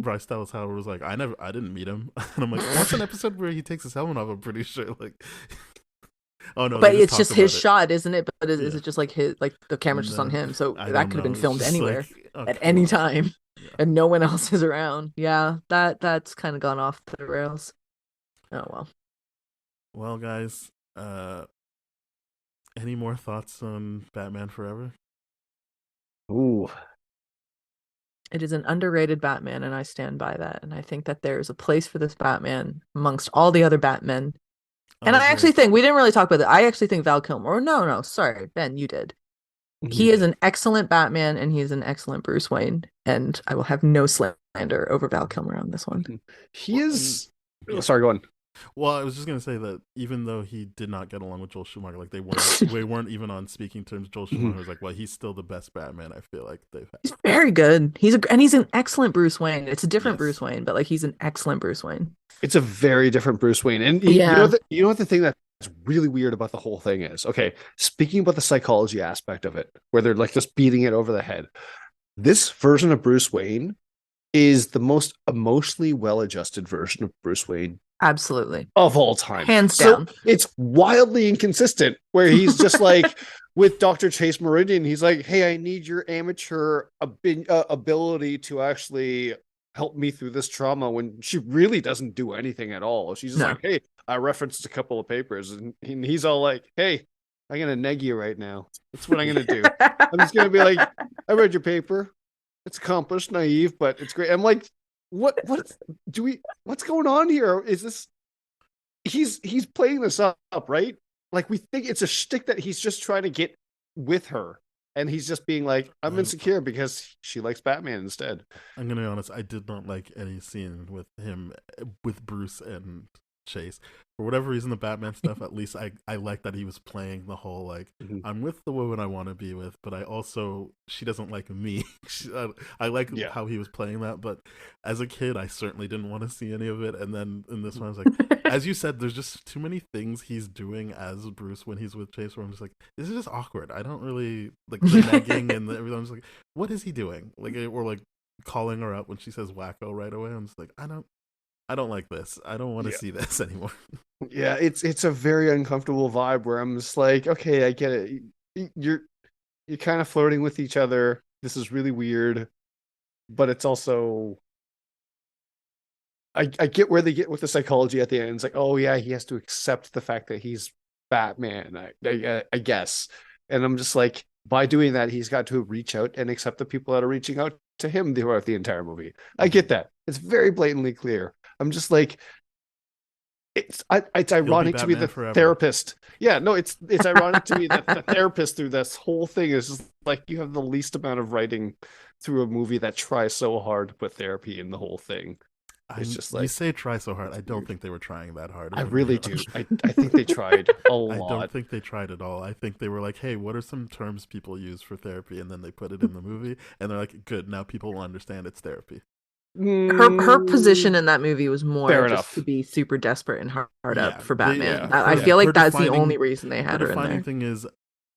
Bryce Dallas Howard was like, I didn't meet him," and I'm like, "What's an episode where he takes his helmet off?" I'm pretty sure. Like, oh no, But they it's just talked his about it. shot, isn't it? But is Yeah. it just like his like the camera's just on No, him, so I that don't could have been know. It's filmed just anywhere like, oh, at come any on. time, Yeah. and no one else is around. Yeah, that's kind of gone off the rails. Oh well. Well, guys, any more thoughts on Batman Forever? Ooh. It is an underrated Batman, and I stand by that. And I think that there is a place for this Batman amongst all the other Batmen. And I agree. actually think we didn't really talk about that. I actually think Val Kilmer. Or no, sorry, Ben, you did. He is an excellent Batman, and he is an excellent Bruce Wayne. And I will have no slander over Val Kilmer on this one. He is. Yeah. Sorry, go on. Well, I was just gonna say that even though he did not get along with Joel Schumacher, like they weren't even on speaking terms. Joel Schumacher was like, "Well, he's still the best Batman I feel like they've had." He's very good. He's an excellent Bruce Wayne. It's a different Yes. Bruce Wayne, but like he's an excellent Bruce Wayne. It's a very different Bruce Wayne. And you Yeah. know what the thing that's really weird about the whole thing is? Okay, speaking about the psychology aspect of it, where they're like just beating it over the head. This version of Bruce Wayne is the most emotionally well-adjusted version of Bruce Wayne Absolutely. of all time. Hands So down. it's wildly inconsistent where he's just like with Dr. Chase Meridian, he's like, "Hey, I need your amateur ability to actually help me through this trauma," when she really doesn't do anything at all. She's just No. like, "Hey, I referenced a couple of papers," and he's all like, "Hey, I'm gonna neg you right now. That's what I'm gonna do. I'm just gonna be like, I read your paper. It's accomplished, naive, but it's great." I'm like, what's going on here? Is this he's playing this up, right? Like we think it's a shtick that he's just trying to get with her. And he's just being like, "I'm insecure because she likes Batman instead." I'm gonna be honest. I did not like any scene with him, with Bruce and Chase. For whatever reason, the Batman stuff, at least I like that he was playing the whole like, Mhm. I'm with the woman I want to be with, but she doesn't like me. I like Yeah. how he was playing that, but as a kid, I certainly didn't want to see any of it. And then in this one, I was like, as you said, there's just too many things he's doing as Bruce when he's with Chase where I'm just like, this is just awkward. I don't really like the nagging and everything. I'm just like, what is he doing? Like, or like calling her up when she says wacko right away. I'm just like, I don't like this. I don't want to see this anymore. Yeah, it's a very uncomfortable vibe where I'm just like, okay, I get it. You're kind of flirting with each other. This is really weird, but it's also I get where they get with the psychology at the end. It's like, oh yeah, he has to accept the fact that he's Batman. I guess, and I'm just like, by doing that, he's got to reach out and accept the people that are reaching out to him throughout the entire movie. I get that. It's very blatantly clear. I'm just like, it's ironic to be the forever. therapist. Yeah, no, it's ironic to me that the therapist through this whole thing is just like you have the least amount of writing through a movie that tries so hard to put therapy in the whole thing. It's just like, you say try so hard. I don't think they were trying that hard. I really do. I think they tried a lot. I don't think they tried at all. I think they were like, hey, what are some terms people use for therapy? And then they put it in the movie, and they're like, good, now people will understand it's therapy. Her position in that movie was more Fair just enough. to be super desperate and hard up for Batman. Yeah, I feel like that's the only reason they had her in The defining there. thing is,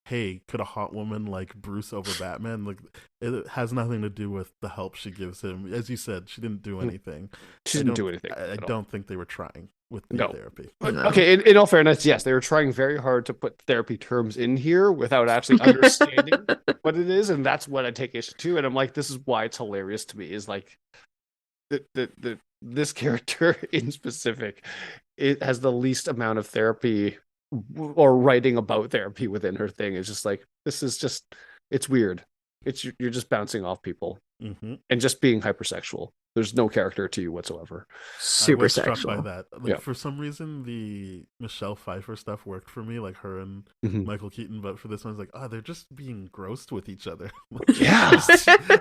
hey, could a hot woman like Bruce over Batman? Like, it has nothing to do with the help she gives him. As you said, she didn't do anything. She didn't do anything. I don't think they were trying with the therapy. No. Okay, in all fairness, yes, they were trying very hard to put therapy terms in here without actually understanding what it is, and that's what I take issue to. And I'm like, this is why it's hilarious to me. Is like this character in specific, it has the least amount of therapy or writing about therapy within her thing. It's just like, this is just, it's weird. You're just bouncing off people and just being hypersexual. There's no character to you whatsoever. Super I was sexual. struck by that. Like, for some reason, the Michelle Pfeiffer stuff worked for me, like her and Michael Keaton. But for this one, it's like, oh, they're just being grossed with each other. Yeah,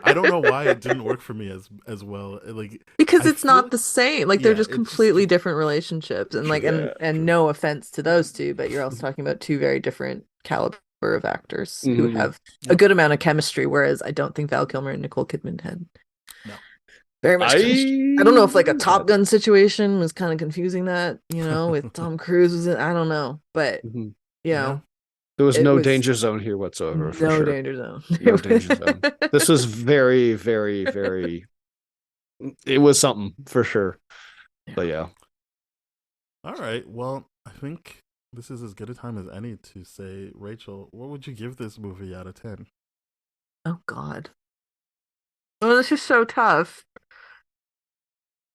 I don't know why it didn't work for me as well. Like, because it's not the same. Like, they're just completely different relationships, and like, and no offense to those two, but you're also talking about two very different caliber of actors who have a good amount of chemistry. Whereas I don't think Val Kilmer and Nicole Kidman had. No. Very much. I don't know if like a Top Gun situation was kind of confusing that, with Tom Cruise was I don't know, but there was no danger zone here whatsoever. For no sure. danger zone. No danger zone. This was very, very, very. It was something for sure. Yeah. But yeah. All right. Well, I think this is as good a time as any to say, Rachel, what would you give this movie out of 10? Oh God. Oh, this is so tough.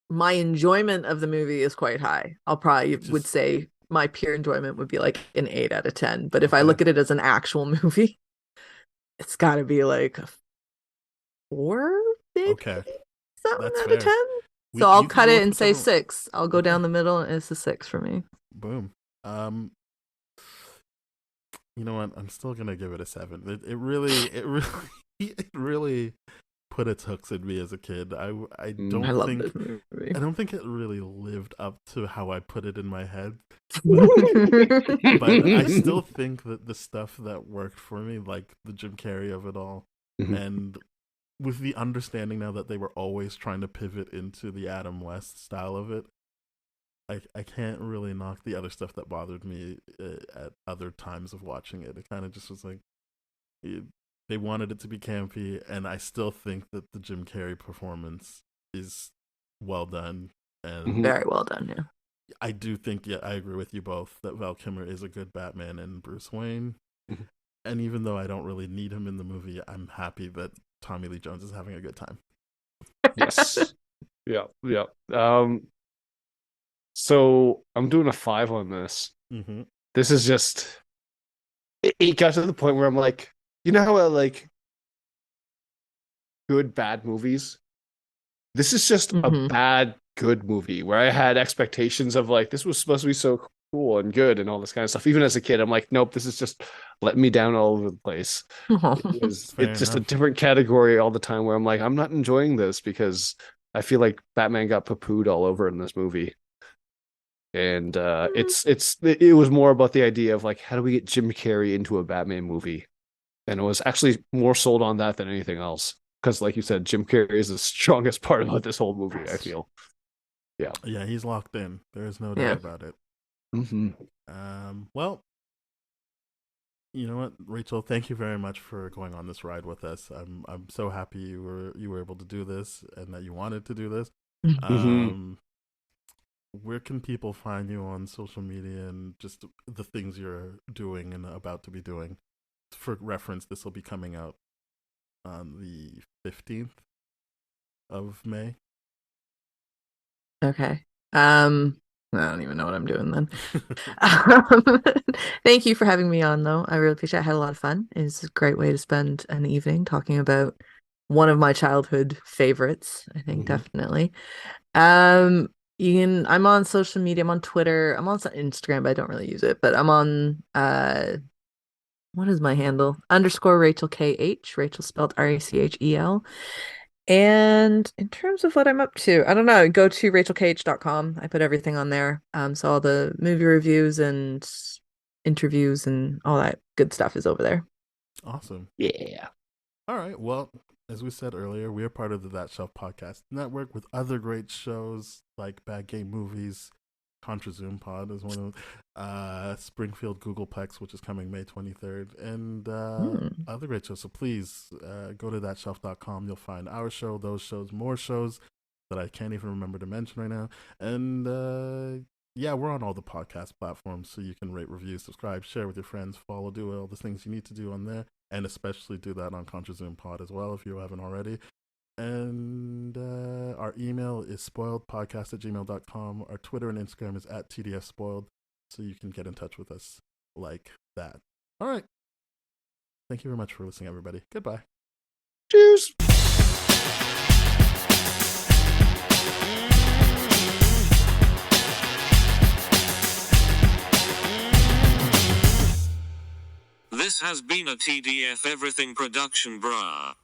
My enjoyment of the movie is quite high. I'll probably would say my pure enjoyment would be like an 8 out of 10. But if I look at it as an actual movie, it's got to be like a 4, maybe? Okay. 7 That's out fair. of 10. So I'll cut it and say 6. I'll go down the middle, and it's a 6 for me. Boom. You know what? I'm still gonna give it a 7. It really put its hooks in me as a kid. I don't think it really lived up to how I put it in my head. But I still think that the stuff that worked for me, like the Jim Carrey of it all, and with the understanding now that they were always trying to pivot into the Adam West style of it, I can't really knock the other stuff that bothered me at other times of watching it. It kind of just was like, they wanted it to be campy, and I still think that the Jim Carrey performance is well done. And very well done, yeah. I do think, I agree with you both, that Val Kilmer is a good Batman and Bruce Wayne. And even though I don't really need him in the movie, I'm happy that Tommy Lee Jones is having a good time. Yes. Yeah. So I'm doing a 5 on this. This is just, it got to the point where I'm like, you know how like good bad movies? This is just a bad good movie where I had expectations of like, this was supposed to be so cool and good and all this kind of stuff. Even as a kid, I'm like, nope, this is just letting me down all over the place. It's just a different category all the time where I'm like, I'm not enjoying this because I feel like Batman got poo-pooed all over in this movie. And it was more about the idea of like, how do we get Jim Carrey into a Batman movie? And it was actually more sold on that than anything else. Because like you said, Jim Carrey is the strongest part about this whole movie, I feel. Yeah, he's locked in. There's no doubt about it. Well, you know what, Rachel, thank you very much for going on this ride with us. I'm so happy you were able to do this and that you wanted to do this. Where can people find you on social media and just the things you're doing and about to be doing? For reference, this will be coming out on the 15th of May. Okay. I don't even know what I'm doing then. Um, Thank you for having me on, though. I really appreciate it. I had a lot of fun. It's a great way to spend an evening talking about one of my childhood favorites, I think, definitely. I'm on social media. I'm on Twitter. I'm on Instagram, but I don't really use it. But I'm on what is my handle? _ Rachel KH, Rachel spelled RACHEL. And in terms of what I'm up to, I don't know, go to rachelkh.com. I put everything on there. So all the movie reviews and interviews and all that good stuff is over there. Awesome. Yeah. All right. Well, as we said earlier, we are part of the That Shelf Podcast Network with other great shows like Bad Game Movies, Contra Zoom Pod is one of them, Springfield Googleplex, which is coming May 23rd, and other great shows. So please go to thatshelf.com. You'll find our show, those shows, more shows that I can't even remember to mention right now. And yeah, we're on all the podcast platforms, so you can rate, review, subscribe, share with your friends, follow, do all the things you need to do on there, and especially do that on Contra Zoom Pod as well if you haven't already. And our email is spoiledpodcast@gmail.com. Our Twitter and Instagram is @TDSSpoiled, so you can get in touch with us like that. All right. Thank you very much for listening, everybody. Goodbye. Cheers. This has been a TDF Everything production, brah.